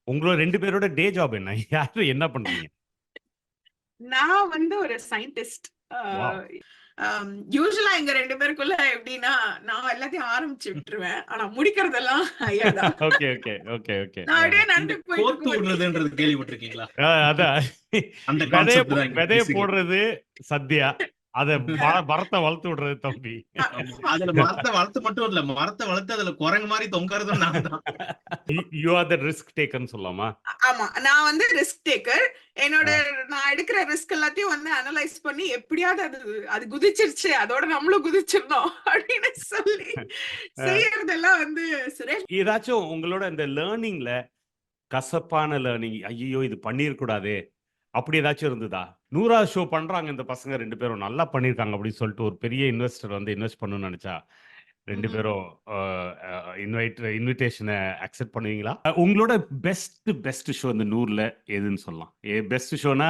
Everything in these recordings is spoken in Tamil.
உங்களோட 2 பேரோட டே ஜாப் என்ன? யாரு என்ன பண்றீங்க? நான் வந்து ஒரு சயின்டிஸ்ட். வாவ்! யூசுவலா எங்க 2 பேருக்குள்ள எப்படின்னா, நான் எல்லாத்தையும் ஆரம்பிச்சு விட்டுருவேன். ஆனா முடிக்கிறதெல்லாம் ஐயா தான். Okay, okay, okay, okay. நான் அப்படியே இந்த நடந்து போயிட்டு கோத்து இருக்கும்போது விடுறதுன்றது கேள்விப்பட்டிருக்கீங்களா? அதான். அந்த விதைய கான்செப்ட் தான் இங்க விதைய பேசிக்கலி. போடுறது சத்யா. அத மரத்த வளர்த்து விடுறது தம்பி. ஆமா. அதுல மரத்த வளர்த்து மட்டும் இல்ல. மரத்த வளர்த்து அதுல குரங்கு மாரி தொங்கறதும் நான் தான். யூ ஆர் த ரிஸ்க் டேக்கர்ன்னு சொல்லலாமா? ஆமா. நான் வந்து ரிஸ்க் டேக்கர். என்னோட ஆ. நான் எடுக்கிற ரிஸ்க் எல்லாத்தையும் வந்து அனலைஸ் பண்ணி எப்படியாவது அது குதிச்சிருச்சு. அதோட நம்மளும் குதிச்சிரணும் அப்படின்னு சொல்லி செய்யறதெல்லாம் வந்து சுரேஷ். ஏதாச்சும் உங்களோட இந்த லேர்னிங்ல கசப்பான லேர்னிங், ஐய்யயோ! இது பண்ணியிருக்கூடாதே! அப்படி ஏதாச்சும் இருந்ததா? 100வது ஷோ பண்றாங்க இந்த பசங்க 2 பேரும். நல்லா பண்ணியிருக்காங்க அப்படின்னு சொல்லிட்டு ஒரு பெரிய இன்வெஸ்டர் வந்து இன்வெஸ்ட் பண்ணணும்னு நெனச்சா, 2 ம்ஹ்ம். பேரும் அ அ இன்விடேஷன அக்செப்ட் பண்ணுவீங்களா? உங்களோட பெஸ்ட் ஷோ இந்த 100ல எதுன்னு சொல்லலாம்? பெஸ்ட் ஷோனா,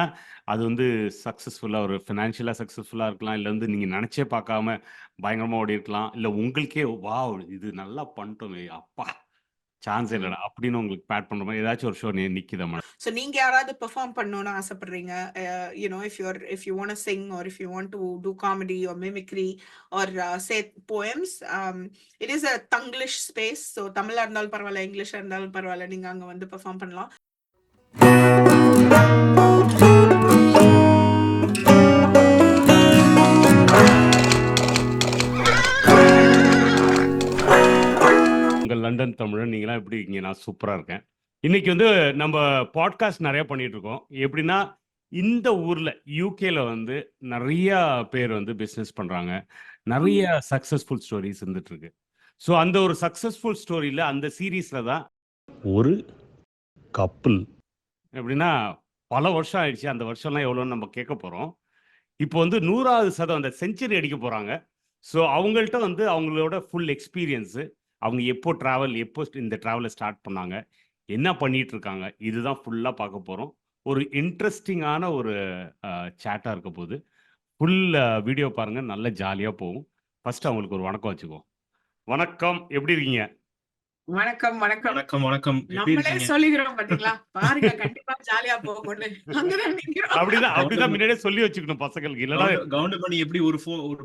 அது வந்து சக்சஸ்ஃபுல்லா ஒரு ஃபினான்ஷியலா சக்சஸ்ஃபுல்லா இருக்கலாம். இல்ல வந்து நீங்க நெனச்சே பார்க்காம பயங்கரமா ஓடியிருக்கலாம். இல்ல உங்களுக்கே வாவ்! இது நல்லா பண்ணிட்டோமே! அப்பா! சான்ஸே ம். இல்லடா! அப்படின்னு உங்களுக்கு பேட் பண்ற மாரி ஏதாச்சும் ஒரு ஷோ நிக்குதா மேடம்? So நீங்க யாராவது பெர்ஃபார்ம் பண்ணணும்னு ஆசைப்படுறீங்க? if you want to sing or if you want to do comedy or mimicry or say poems, it is a Tanglish space. So தமிழா இருந்தாலும் பரவாயில்ல, இங்கிலீஷா இருந்தாலும் பரவாயில்ல, நீங்க அங்க வந்து பெர்ஃபார்ம் பண்ணலாம். உங்கள் லண்டன் தமிழன் நீங்களாம் எப்படி இருக்கீங்க? நான் சூப்பரா இருக்கேன். இன்னைக்கு வந்து நம்ம பாட்காஸ்ட் நெறைய பண்ணிட்டு இருக்கோம். எப்படின்னா, இந்த ஊர்ல யுகேல வந்து நெறைய பேர் வந்து பிசினஸ் பண்றாங்க. நெறைய சக்சஸ்ஃபுல் ஸ்டோரீஸ் இருந்துட்டு இருக்கு. ஸோ அந்த ஒரு சக்சஸ்ஃபுல் ஸ்டோரியில அந்த சீரிஸ்ல தான் ஒரு கப்பிள் எப்படின்னா, பல வருஷம் ஆயிடுச்சு. அந்த வருஷம்லாம் எவ்வளோன்னு நம்ம கேட்க போறோம். இப்போ வந்து 100வது சதம் அந்த செஞ்சுரி அடிக்க போறாங்க. ஸோ அவங்கள்ட்ட வந்து அவங்களோட ஃபுல் எக்ஸ்பீரியன்ஸு, அவங்க எப்போ இந்த ட்ராவல ஸ்டார்ட் பண்ணாங்க? என்ன பண்ணிட்டு இருக்காங்க? இதுதான் ஃபுல்லா பார்க்க போறோம். ஒரு இன்ட்ரஸ்டிங்கான ஒரு சேட்டா இருக்க போது. ஃபுல் வீடியோ பாருங்க. நல்ல ஜாலியா போகும். ஃபர்ஸ்ட் அவங்களுக்கு ஒரு வணக்கம் வச்சுக்குவோம். வணக்கம். எப்படி இருக்கீங்க? வணக்கம், வணக்கம். வணக்கம், வணக்கம். எப்படி நம்மளே இருக்கீங்க? சொல்லிக்கிறோம் பாத்தீங்களா? பாருங்க கண்டிப்பா ஜாலியா போகும்னு. அங்கதான் நிக்கிறோம். அப்படிதான் முன்னாடியே சொல்லி வச்சுக்கணும் பசங்களுக்கு. இல்லன்னா கவுண்டமணி எப்படி ஒரு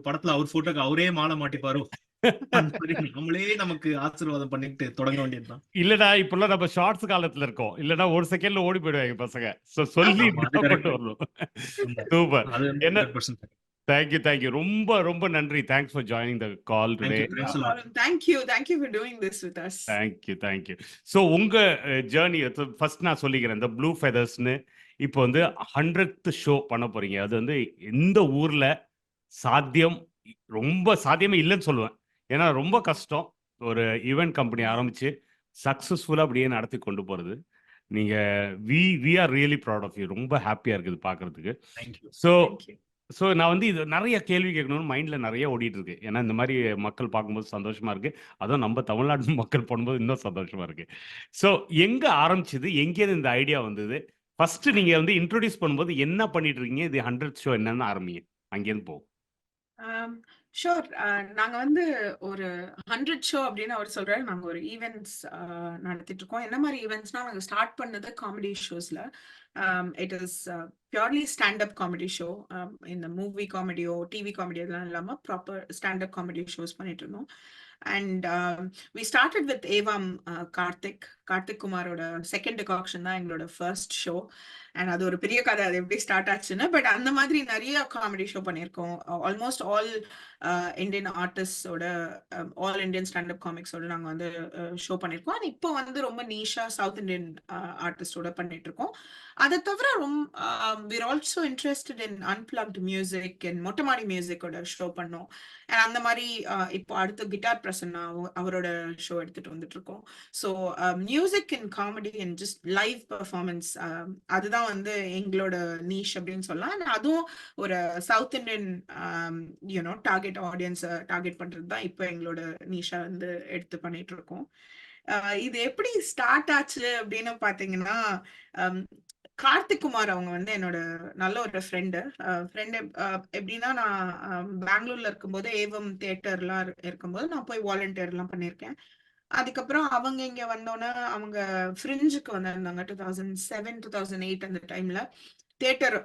படத்துல அவர் போட்டோக்கு அவரே மாலை மாட்டிப்பாரோ, அந்த மாதிரி நாமளே நமக்கு ஆசீர்வாதம் பண்ணிட்டு தொடங்க வேண்டியதுதான். இல்லடா இப்பல்லாம் நம்ம ஷார்ட்ஸ் காலத்துல இருக்கோம். இல்லன்னா ஒரு செகண்ட்ல ஓடி போயிடுவாங்க பசங்க. ஸோ சொல்லி ஆமா, அது தான் கரெக்ட். கொண்டு வரணும். ஆமா. சூப்பர். அது என்ன 100% தேங்க் யூ. ரொம்ப நன்றி. Thanks for joining the call Thank today. you. Thanks No a lot. problem. Thank you for doing this with us. Thank you. So உங்க ஜர்னி ஃபர்ஸ்ட் நான் சொல்லிக்கிறேன். இந்த ப்ளூ ஃபெதர்ஸ்ன்னு இப்போ வந்து 100த் ஷோ பண்ண போறீங்க. அது வந்து எந்த ஊர்ல சாத்தியம் ரொம்ப சாத்தியமே இல்லன்னு சொல்லுவேன். ஏன்னா ரொம்ப கஷ்டம். ஒரு ஈவென்ட் கம்பெனி ஆரம்பிச்சு சக்சஸ்ஃபுல்லா அப்படியே நடத்தி கொண்டு போறது. நீங்க we are really proud of you. ரொம்ப ஹேப்பியா இருக்குது பார்க்கறதுக்கு. Thank you. So Thank you. நான் வந்து இது நெறைய கேள்வி கேட்கணும்னு மைண்ட்ல நெறைய ஓடிட்டு இருக்கு. ஏன்னா இந்த மாரி மக்கள் பார்க்கும்போது சந்தோஷமா இருக்கு. அதுவும் நம்ம தமிழ்நாட்டு மக்கள் பண்ணும்போது இன்னும் சந்தோஷமா இருக்கு. ஸோ எங்க ஆரம்பிச்சது? எங்கேருந்து இந்த ஐடியா வந்தது? ஃபர்ஸ்ட் நீங்க வந்து இன்ட்ரோடியூஸ் பண்ணும்போது என்ன பண்ணிட்டு இருக்கீங்க? இது 100த் ஷோ என்னன்னு ஆரம்பிங்க. அங்கேருந்து போவோம். ஷூர். நாங்க வந்து ஒரு 100 ஷோ அப்படின்னு அவர் சொல்றாரு. நாங்க ஒரு ஈவென்ட்ஸ் நடத்திட்டு இருக்கோம். என்ன மாதிரி ஈவென்ட்ஸ்னா, நாங்க ஸ்டார்ட் பண்ணது காமெடி ஷோஸ்ல. It is purely standup comedy show. இந்த மூவி காமெடியோ, டிவி காமெடி எல்லாம் இல்லாம ப்ராப்பர் ஸ்டாண்டப் காமெடி ஷோஸ் பண்ணிட்டு இருந்தோம். And we started with Evam Karthik குமாரோட செகண்ட் டிகாக்ஷன் தான் எங்களோட ஃபர்ஸ்ட் ஷோ. அண்ட் அது ஒரு பெரிய கதை, அது எப்படி ஸ்டார்ட் ஆச்சுன்னு. பட் அந்த மாதிரி நிறைய காமெடி ஷோ பண்ணியிருக்கோம். ஆல்மோஸ்ட் ஆல் இந்தியன் ஆர்டிஸ்டோட, ஆல் இந்தியன் ஸ்டாண்டப் காமிக்ஸோட நாங்கள் வந்து ஷோ பண்ணியிருக்கோம். அண்ட் இப்போ வந்து ரொம்ப நீஷா சவுத் இந்தியன் ஆர்டிஸ்டோட பண்ணிட்டு இருக்கோம். அதை தவிர we're also interested in unplugged music and மொட்டை மாடி மியூசிக்கோட ஷோ பண்ணோம். அண்ட் அந்த மாதிரி இப்போ அடுத்து கிட்டார் பிரசன்னா அவரோட ஷோ எடுத்துட்டு வந்துட்டு இருக்கோம். So music and comedy and just live performance, அதுதான் வந்து எங்களோட நீஷ் அப்படின்னு சொல்லலாம். அண்ட் அதுவும் ஒரு சவுத் இந்தியன் டார்கெட் ஆடியன்ஸை டார்கெட் பண்றது தான் இப்போ எங்களோட நீஷா வந்து எடுத்து பண்ணிட்டு இருக்கோம். இது எப்படி ஸ்டார்ட் ஆச்சு அப்படின்னு பாத்தீங்கன்னா, கார்த்திக் குமார் அவங்க வந்து என்னோட நல்ல ஒரு ஃப்ரெண்டு. எப்படின்னா, நான் பெங்களூர்ல இருக்கும்போது ஏவம் தியேட்டர்லாம் இருக்கும்போது நான் போய் வாலண்டியர்லாம் பண்ணியிருக்கேன். அதுக்கப்புறம் அவங்க இங்க வந்தோன்னே அவங்க ஃப்ரிஞ்சுக்கு வந்திருந்தாங்க 2007 2008 அந்த டைம்ல தியேட்டர்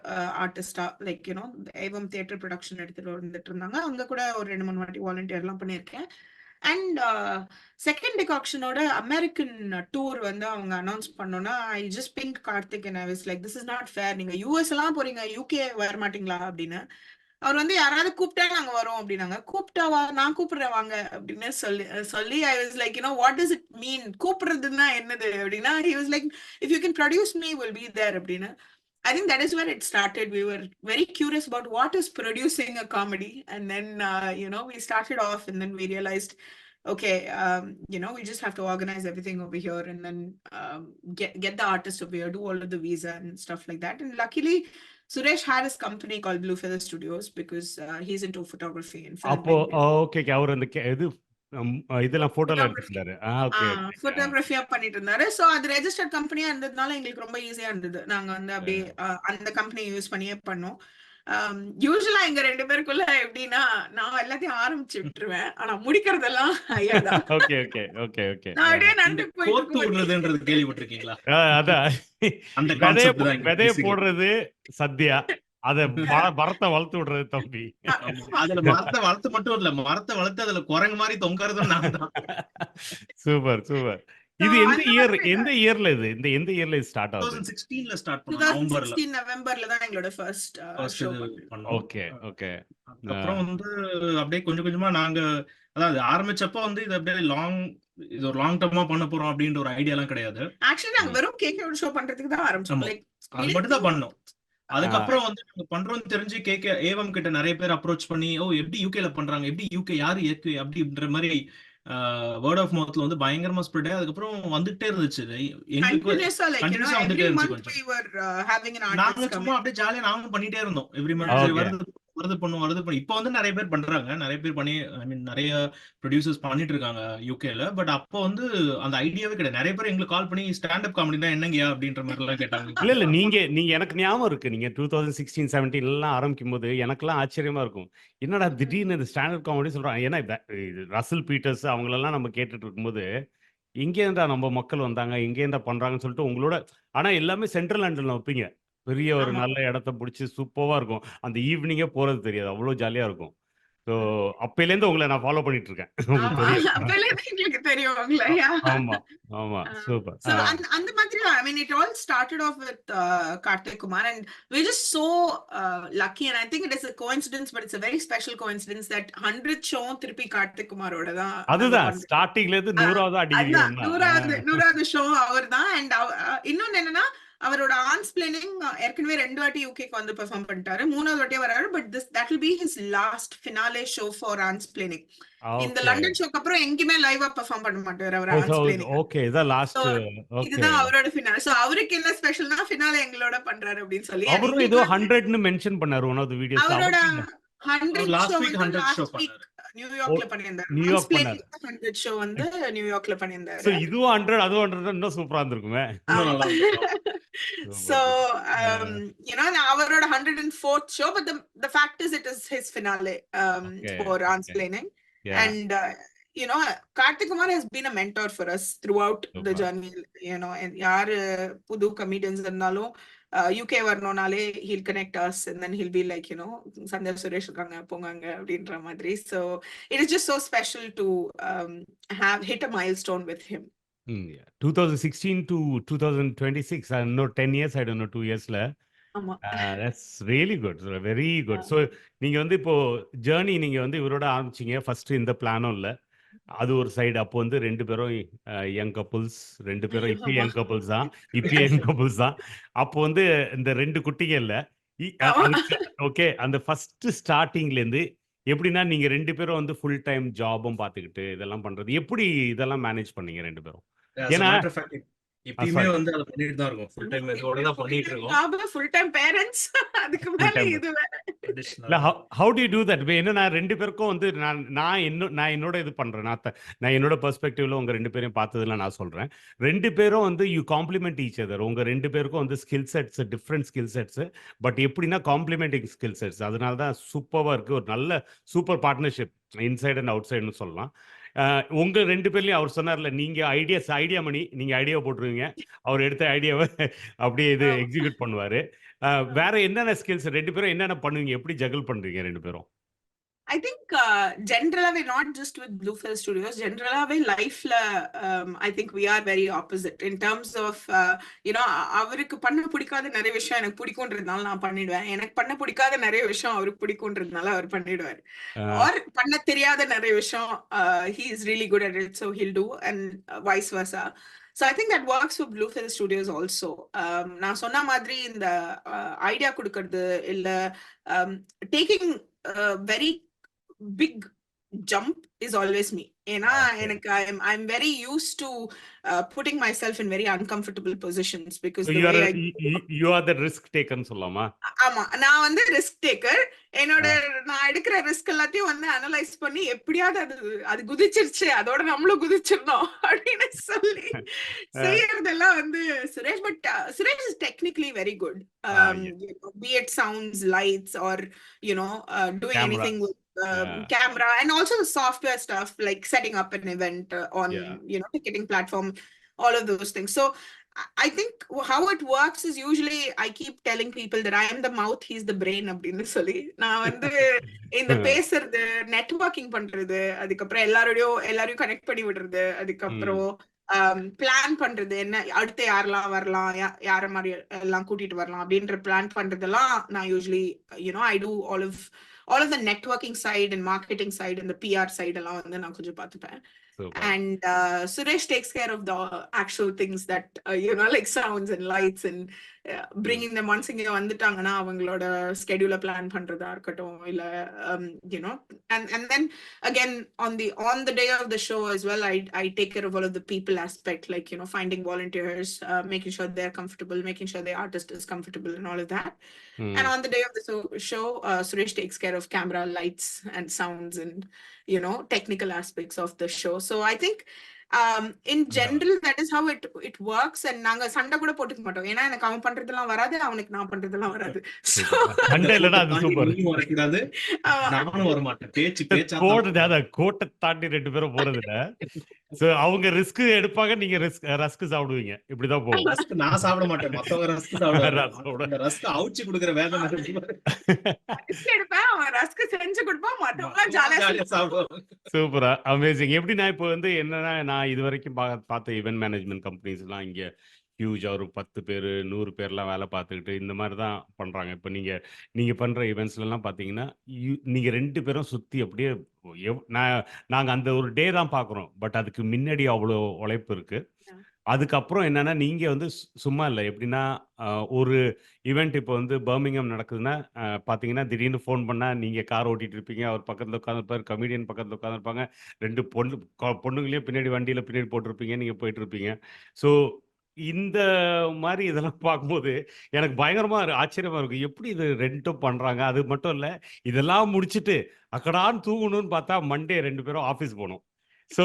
ஆர்டிஸ்டா லைக் யூனோ ஏவம் தியேட்டர் ப்ரொடக்ஷன் எடுத்துட்டு வந்துட்டு இருந்தாங்க. அங்க கூட ஒரு 2 3 வாட்டி வாலண்டியர்லாம் பண்ணியிருக்கேன். அண்ட் செகண்ட் டிகாக்ஷனோட அமெரிக்கன் டூர் வந்து அவங்க அனௌன்ஸ் பண்ணோன்னா I just ping Karthik and I was like this is not fair, நீங்க யூஎஸ் எல்லாம் போறீங்க யூகே வர மாட்டீங்களா அப்படின்னு. அவர் வந்து யாராவது கூப்பிட்டா நாங்க வரோம் அப்படின்னாங்க. கூப்பிட்டாவா, நான் கூப்பிடுறேன் வாங்க அப்படின்னு சொல்லி I was like you know what does it mean, கூப்பிடுறதுன்னா என்னது அப்படின்னா he was like if you can produce me we'll be there அப்படின்னு. I think that is where it started. We were very curious about what is producing a comedy, and then we started off, and then we realized, okay, we just have to organize everything over here, and then get the artist over here, do all of the visa and stuff like that. And luckily, Suresh had his company called Blue Feather Studios because he's into photography and அப்போ filmmaking. ஓகே அவர் அந்த இது இதெல்லாம் போட்டோலாம் Photography. எடுத்துட்டாரு. ஓகே போட்டோகிராஃபியா பண்ணிட்டு இருந்தாரு. சோ அது ரெஜிஸ்டர்ட் கம்பெனியா இருந்ததுனால எங்களுக்கு ரொம்ப ஈஸியா இருந்தது. நாங்க வந்து அப்படியே அந்த கம்பெனி யூஸ் பண்ணியே பண்ணோம். யூசுவலா எங்க 2 பேருக்குள்ள எப்படின்னா நான் எல்லாத்தையும் ஆரம்பிச்சு விட்டுருவேன், ஆனா முடிக்கிறதெல்லாம் ஐயா தான். ஓகே ஓகே ஓகே ஓகே நான் அப்படியே இந்த நடந்து போயிட்டு கோர்த்து இருக்கும்போது விடுறதுன்றது கேள்விப்பட்டிருக்கீங்களா? அதான் அந்த விதைய கான்செப்ட் தான் இங்க விதைய basically. போடுறது சத்யா, அத மரத்தை வளர்த்து விடுறது தம்பி. ஆமா. அதுல மரத்தை வளர்த்து மட்டும் இல்ல, மரத்தை வளர்த்து அதுல குரங்கு மாதிரி தொங்கறதும் நான் தான். Super super. So, இது எந்த அந்த இயர் மாதிரி எந்த இயர்ல இது எந்த இயர்ல ஸ்டார்ட் ஆகுது? 2016ல ஸ்டார்ட் பண்ணோம், நவம்பர்ல 2016 நவம்பர்ல தான் எங்களோட ஃபர்ஸ்ட் ஃபர்ஸ்ட் ஷோ இது பண்ணோம். பண்ணோம். ஓகே ஓகே அதுக்கப்புறம் வந்து அப்படியே கொஞ்சம் கொஞ்சமா நாங்க அதாவது ஆரம்பிச்சப்ப வந்து இது அப்படியே இது ஒரு லாங் டர்மா பண்ண போறோம் அப்படின்ற ஒரு ஐடியா எல்லாம் கிடையாது. ஆக்சுவலி நாங்க வெறும் கேக்கோட ஷோ பண்றதுக்கு தான் ஆரம்பிச்சோம். ஆமா. லைக் அது மட்டும் தான் பண்ணோம். அதுக்கப்புறம் வந்து நாங்க பண்றோம்னு தெரிஞ்சு ஏவம் கிட்ட நிறைய பேர் அப்ரோச் பண்ணி, ஓ எப்படி யூகேல பண்றாங்க, எப்படி யூகே யாரு ஏக்கு அப்படின்ற மாதிரி வேர்ட் ஆஃப் மவுத்ல வந்து பயங்கரமா ஸ்ப்ரெட் ஆகி அதுக்கப்புறம் வந்துட்டே இருந்துச்சு. எங்களுக்கு continuously, like கண்டினியூஸா வந்துட்டே every இருந்துச்சு. month கொஞ்சம் we were having an நாங்க artist சும்மா coming. அப்படியே ஜாலியா நாங்களும் பண்ணிட்டே இருந்தோம். எவ்ரி மந்த் சரி ஓகே வருது பண்ணும். இப்போ வந்து நிறைய பேர் பண்றாங்க, நிறைய பேர் பண்ணி ஐ மீன் நிறைய ப்ரொடியூசர்ஸ் பண்ணிட்டு இருக்காங்க யூகேல. பட் அப்போ வந்து அந்த ஐடியாவே கிடையாது. நிறைய பேர் எங்களுக்கு கால் பண்ணி ஸ்டாண்ட் அப் காமெடினா என்னங்கயா அப்படின்ற மாதிரி எல்லாம் கேட்டாங்க. இல்ல நீங்க எனக்கு ஞாபகம் இருக்கு, நீங்க 2016 17 எல்லாம் ஆரம்பிக்கும் போது எனக்கெல்லாம் ஆச்சரியமா இருக்கும், என்னடா திடீர்னு இந்த ஸ்டாண்டர்ட் காமெடி சொல்றாங்க. ஏன்னா இது ரசல் பீட்டர்ஸ் அவங்களெல்லாம் நம்ம கேட்டுட்டு இருக்கும்போது எங்கேருந்தா நம்ம மக்கள் வந்தாங்க, எங்கேருந்தா பண்றாங்கன்னு சொல்லிட்டு உங்களோட. ஆனா எல்லாமே சென்ட்ரல் லண்டன்ல வைப்பீங்க, பெரிய ஒரு ஆமா. நல்ல இடத்த பிடிச்சி சூப்பரா இருக்கும். அந்த ஈவினிங்கே போறது தெரியாது, அவ்வளோ ஜாலியா இருக்கும். ஸோ அப்பையிலேருந்து உங்களை நான் ஃபாலோ பண்ணிட்டு இருக்கேன், உங்களுக்கு ஆமா. தெரியும். அப்பல இருந்து எங்களுக்கு தெரியும் உங்களை. ஆமா ஆமா சூப்பர். So அந்த மாதிரி I mean it all started off with Karthik Kumar, and we're just so lucky, and I think it is a coincidence, but it's a very special coincidence that 100th show திருப்பி கார்த்திக் குமாரோட தான் நாங்க அதுதான் பண்றோம். ஸ்டார்டிங்ல இருந்து 100வது அதான் அடிக்கிறீங்க. 100வது ஷோ அவர் தான். அண்ட் இன்னொன்னு என்னன்னா அவரோட ஆன்ஸ்பிளைனிங் ஏற்கனவே 2 வாட்டி யூகேக்கு வந்து பெர்ஃபார்ம் பண்ணிட்டாரு, 3வது வாட்டியே வராரு. But that will be his last finale show for ஆன்ஸ்பிளைனிங். இந்த ஓகே லண்டன் ஷோக்கு அப்புறம் எங்கேயுமே லைவா பெர்ஃபார்ம் பண்ண மாட்டாரு அவர் ஆன்ஸ்பிளைனிங். ஓகே இதான் லாஸ்ட். So, ஓகே இதுதான் அவரோட ஃபினாலே. சோ அவருக்கு என்ன ஸ்பெஷல்னா ஃபினாலே எங்களோட பண்றாரு அப்படின்னு சொல்லி. And அவரும் ஏதோ 100ன்னு மென்ஷன் பண்ணாரு ஒன் ஆஃப் தி வீடியோஸ். அவரோட 100th லாஸ்ட் show வீக் வந்து 100 ஷோ லாஸ்ட் வீக் பண்ணாரு. நியூயார்க்ல பண்ணியிருந்தாரு. நியூயார்க் ஆன்ஸ்பிளைனிங் பண்ணாரு. 100th show வந்து நியூயார்க்ல ஸோ பண்ணியிருந்தாரு. இதுவும் 100 அதுவும் 100 இன்னும் சூப்பரா இருந்திருக்குமே. இன்னும் நல்லா இருக்கும். So super. அவரோட 104th show, but the fact is it is his finale Okay, for okay. Ansplaining. Yeah. And Karthik Kumar has been a mentor for us throughout the Super. journey. And யாரு புது comedians இருந்தாலும் UK வரணும்னாலே he'll connect us, and then he'll be like Sandhya Suresh இருக்காங்க போங்க அப்படின்ற மாதிரி. So it is just so special to have hit a milestone with him. Yeah. 2016 to 2026, I don't know 10 years, I don't know 2 yearsல. ஆமா. That's really good, very good. So நீங்க வந்து இப்போ ஜேர்னி நீங்க வந்து இவரோட ஆரம்பிச்சீங்க, ஃபர்ஸ்ட் இந்த பிளானும் இல்லை, அது ஒரு சைடு. அப்போ வந்து 2 பேரும் யங் கப்புள்ஸ், 2 பேரும் இப்போ யங் கப்புள்ஸ் தான், அப்போ வந்து இந்த 2 குட்டிங்க இல்லை. ஓகே, அந்த ஃபர்ஸ்ட் ஸ்டார்டிங்லேருந்து எப்படின்னா நீங்க 2 பேரும் வந்து ஃபுல் டைம் ஜாபும் பார்த்துக்கிட்டு இதெல்லாம் பண்றது எப்படி, இதெல்லாம் மேனேஜ் பண்ணீங்க 2 பேரும்? As a ஏன்னா matter of fact, இப்பயுமே வந்து அதை பண்ணிட்டு தான் இருக்கோம். ஃபுல் டைம் இதோட தான் பண்ணிட்டு இருக்கோம். full time parents அதுக்கு Full மேல time. இது வேற. Additional இல்ல how do you do that? ஏன்னா 2 பேருக்கும் வந்து நான் என்னோட இது பண்றேன், நான் என்னோட பெர்ஸ்பெக்டிவ்ல உங்க 2 பேரையும் பார்த்ததுல நான் சொல்றேன். 2 பேரும் வந்து யூ காம்ப்ளிமெண்ட் ஈச் அதர். உங்க 2 பேருக்கும் வந்து skill sets, different skill sets, but எப்படின்னா காம்ப்ளிமெண்டிங் ஸ்கில் செட்ஸ். அதனால தான் சூப்பராக இருக்கு, ஒரு நல்ல super partnership inside and out சைடுன்னு சொல்லலாம். உங்க 2 பேர்லயும் அவர் சொன்னார்ல, நீங்க ஐடியா மணி, நீங்க ஐடியா போட்டுருவீங்க. அவர் எடுத்த ஐடியாவ அப்படியே இது ஆமா. எக்ஸிக்யூட் பண்ணுவாரு. வேற என்னென்ன ஸ்கில்ஸ் 2 பேரும் என்னென்ன பண்ணுவீங்க? எப்படி ஜகிள் பண்றீங்க 2 பேரும்? I think generally not just with Bluefill Studios, generally life la I think we are very opposite in terms of அவருக்கு பண்ண பிடிக்காத நிறைய விஷயம் எனக்கு பிடிக்கும்ன்றதுனால நான் பண்ணிடுவேன். எனக்கு பண்ண பிடிக்காத நிறைய விஷயம் அவருக்கு பிடிக்கும்ன்றதுனால அவர் பண்ணிடுவார். ஆர் பண்ண தெரியாத நிறைய விஷயம் he is really good at it, so he'll do, and vice versa. So I think that works for Bluefill Studios also. நான் சொன்ன மாதிரி இந்த ஐடியா கொடுக்கறது இல்ல taking very big jump is always me. ஏன்னா எனக்கு I'm very used to putting myself in very uncomfortable positions because the way you are the risk taker சொல்லலாமா? ஆமா, நான் வந்து ரிஸ்க் டேக்கர். என்னோட நான் எடுக்கிற ரிஸ்க் எல்லாத்தையும் வந்து அனலைஸ் பண்ணி எப்படியாவது அது குதிச்சிருச்சு, அதோட நம்மளும் குதிச்சிடணும் அப்படின்னு சொல்லி செய்யறதெல்லாம் வந்து Suresh. But Suresh is technically very good, be it sounds, lights, or doing anything with camera, and also the software stuff like setting up an event on ticketing platform, all of those things. So I think how it works is usually I keep telling people that I am the mouth, he's the brain அப்படின்னு சொல்லி நான் வந்து இந்த பேசுறது, நெட்வொர்க்கிங் பண்றது, அதுக்கப்புறம் எல்லாரையும் கனெக்ட் பண்ணி விடுறது, அதுக்கப்புறம் பிளான் பண்றது, என்ன அடுத்து யாரெல்லாம் வரலாம், யார மாதிரி எல்லாம் கூட்டிட்டு வரலாம் அப்படின்ற பிளான் பண்றதெல்லாம் நான் usually I do all of the networking side and marketing side and the PR side எல்லாம் வந்து நான் கொஞ்சம் பார்த்துப்பேன். And Suresh takes care of the actual things that like sounds and lights and bringing them once இங்க வந்துட்டாங்கன்னா அவங்களோட ஸ்கெட்யூலை பிளான் பண்றதா இருக்கட்டும், இல்ல and then again on the day of the show as well, I take care of all of the people aspect, like finding volunteers, making sure they're comfortable, making sure the artist is comfortable and all of that. And on the day of the show, Suresh takes care of camera, lights and sounds and technical aspects of the show. So I think in general that is how it works. And நாங்க சண்டை கூட போட்டுக்க மாட்டோம், ஏன்னா எனக்கு அவன் பண்றதெல்லாம் வராது, அவனுக்கு நான் பண்றதெல்லாம் வராது. சண்டை இல்லனா அது சூப்பர். வரக்கூடாது, நானும் வர மாட்டேன். பேச்சா கோட்டை தாண்டி 2 பேரும் போறது இல்ல. சோ அவங்க ரிஸ்க் எடுப்பாங்க, நீங்க ரஸ்க் சாப்பிடுவீங்க, இப்படிதான் போகும். ரஸ்க் நான் சாப்பிட மாட்டேன், மத்தவங்க ரஸ்க் சாப்பிடுவாங்க. ரஸ்க் அவுச்சி குடுக்குற வேலை ரஸ்க் எடுப்பேன், அவன் ரஸ்க் செஞ்சு கொடுப்பான், மத்தவங்க ஜாலியா சாப்பிடுவாங்க. சூப்பரா, அமேசிங். எப்படின்னா இப்போ வந்து என்னன்னா, நான் இது வரைக்கும் பார்த்த ஈவென்ட் மேனேஜ்மெண்ட் கம்பெனிஸ் எல்லாம் இங்க ஹியூஜா ஒரு 10 பேர் 100 பேர்லாம் வேலை பார்த்துக்கிட்டு இந்த மாதிரி தான் பண்றாங்க. இப்போ நீங்க பண்ற ஈவெண்ட்ஸ்லாம் பார்த்தீங்கன்னா நீங்க 2 பேரும் சுத்தி அப்படியே நாங்க அந்த ஒரு டே தான் பார்க்குறோம். பட் அதுக்கு முன்னாடி அவ்வளோ உழைப்பு இருக்கு. அதுக்கப்புறம் என்னன்னா, நீங்க வந்து சும்மா இல்லை. எப்படின்னா ஒரு ஈவெண்ட் இப்போ வந்து பர்மிங்ஹாம் நடக்குதுன்னா பார்த்தீங்கன்னா, திடீர்னு ஃபோன் பண்ணா நீங்க கார் ஓட்டிட்டு இருப்பீங்க, அவர் பக்கத்துல உட்காந்துருப்பாரு, கமெடியன் பக்கத்துல உட்காந்துருப்பாங்க, 2 பொண்ணுங்களையும் பின்னாடி வண்டியில பின்னாடி போட்டிருப்பீங்க, நீங்க போயிட்டு இருப்பீங்க. ஸோ இந்த மாதிரி இதெல்லாம் பார்க்கும்போது எனக்கு பயங்கரமா ஆச்சரியமா இருக்கும். எப்படி இது 2ம் பண்றாங்க? அது மட்டும் இல்ல, இதெல்லாம் முடிச்சுட்டு அக்கடான்னு தூங்கணும்னு பார்த்தா மண்டே 2 பேரும் ஆஃபீஸ் போகணும். ஸோ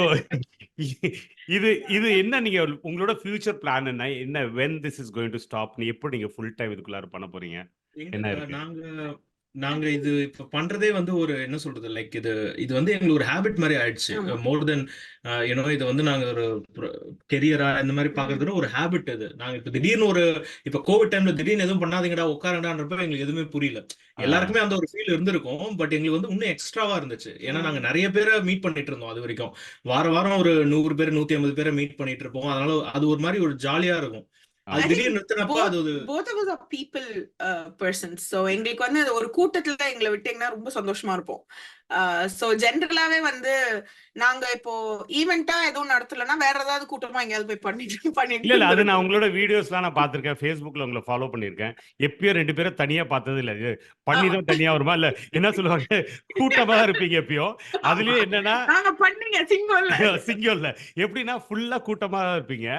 இது என்ன, நீங்க உங்களோட ஃபியூச்சர் பிளான் என்ன when this is going to stop? நீ எப்போ நீங்க ஃபுல் டைம் இதுக்குள்ளார பண்ண போறீங்க? என்ன இருக்கு? நாங்க இது இப்ப பண்றதே வந்து ஒரு என்ன சொல்றது, லைக் இது வந்து எங்களுக்கு ஒரு ஹேபிட் மாதிரி ஆயிடுச்சு. மோர் தென் இது வந்து நாங்க ஒரு கெரியரா இந்த மாதிரி பாக்குறதுல ஒரு ஹேபிட். இது நாங்க இப்ப திடீர்னு இப்ப கோவிட் டைம்ல திடீர்னு எதுவும் பண்ணாதீங்கடா உட்காரண்டான்றப்ப எங்களுக்கு எதுவுமே புரியல. எல்லாருக்குமே அந்த ஒரு ஃபீல் இருந்திருக்கும். பட் எங்களுக்கு வந்து இன்னும் எக்ஸ்ட்ராவா இருந்துச்சு. ஏன்னா நாங்க நிறைய பேரை மீட் பண்ணிட்டு இருந்தோம். அது வரைக்கும் வாரம் ஒரு 100 பேர் 150 பேரை மீட் பண்ணிட்டு இருப்போம். அதனால அது ஒரு மாதிரி ஒரு ஜாலியா இருக்கும். both of us are people persons. So எங்களுக்கு வந்து ஒரு கூட்டத்துல எங்களை விட்டீங்கன்னா ரொம்ப சந்தோஷமா இருப்போம். சோ ஜென்ரலாவே வந்து நாங்க இப்போ ஈவெண்டா எதுவும் நடத்தலன்னா வேற ஏதாவது கூட்டமா எங்கேயாவது போய் பண்ணிட்டு இல்ல அது நான் உங்களோட வீடியோஸ்லாம் நான் பார்த்திருக்கேன், Facebookல உங்களை ஃபாலோ பண்ணிருக்கேன். எப்பயும் 2 பேரும் தனியா பார்த்தது இல்ல, இது பண்ணிதான் தனியா வருமா இல்ல என்ன சொல்லுவாங்க, கூட்டமா தான் இருப்பீங்க எப்பயும். அதுலயும் என்னன்னா சிங்கம்ல எப்படின்னா ஃபுல்லா கூட்டமா தான் இருப்பீங்க.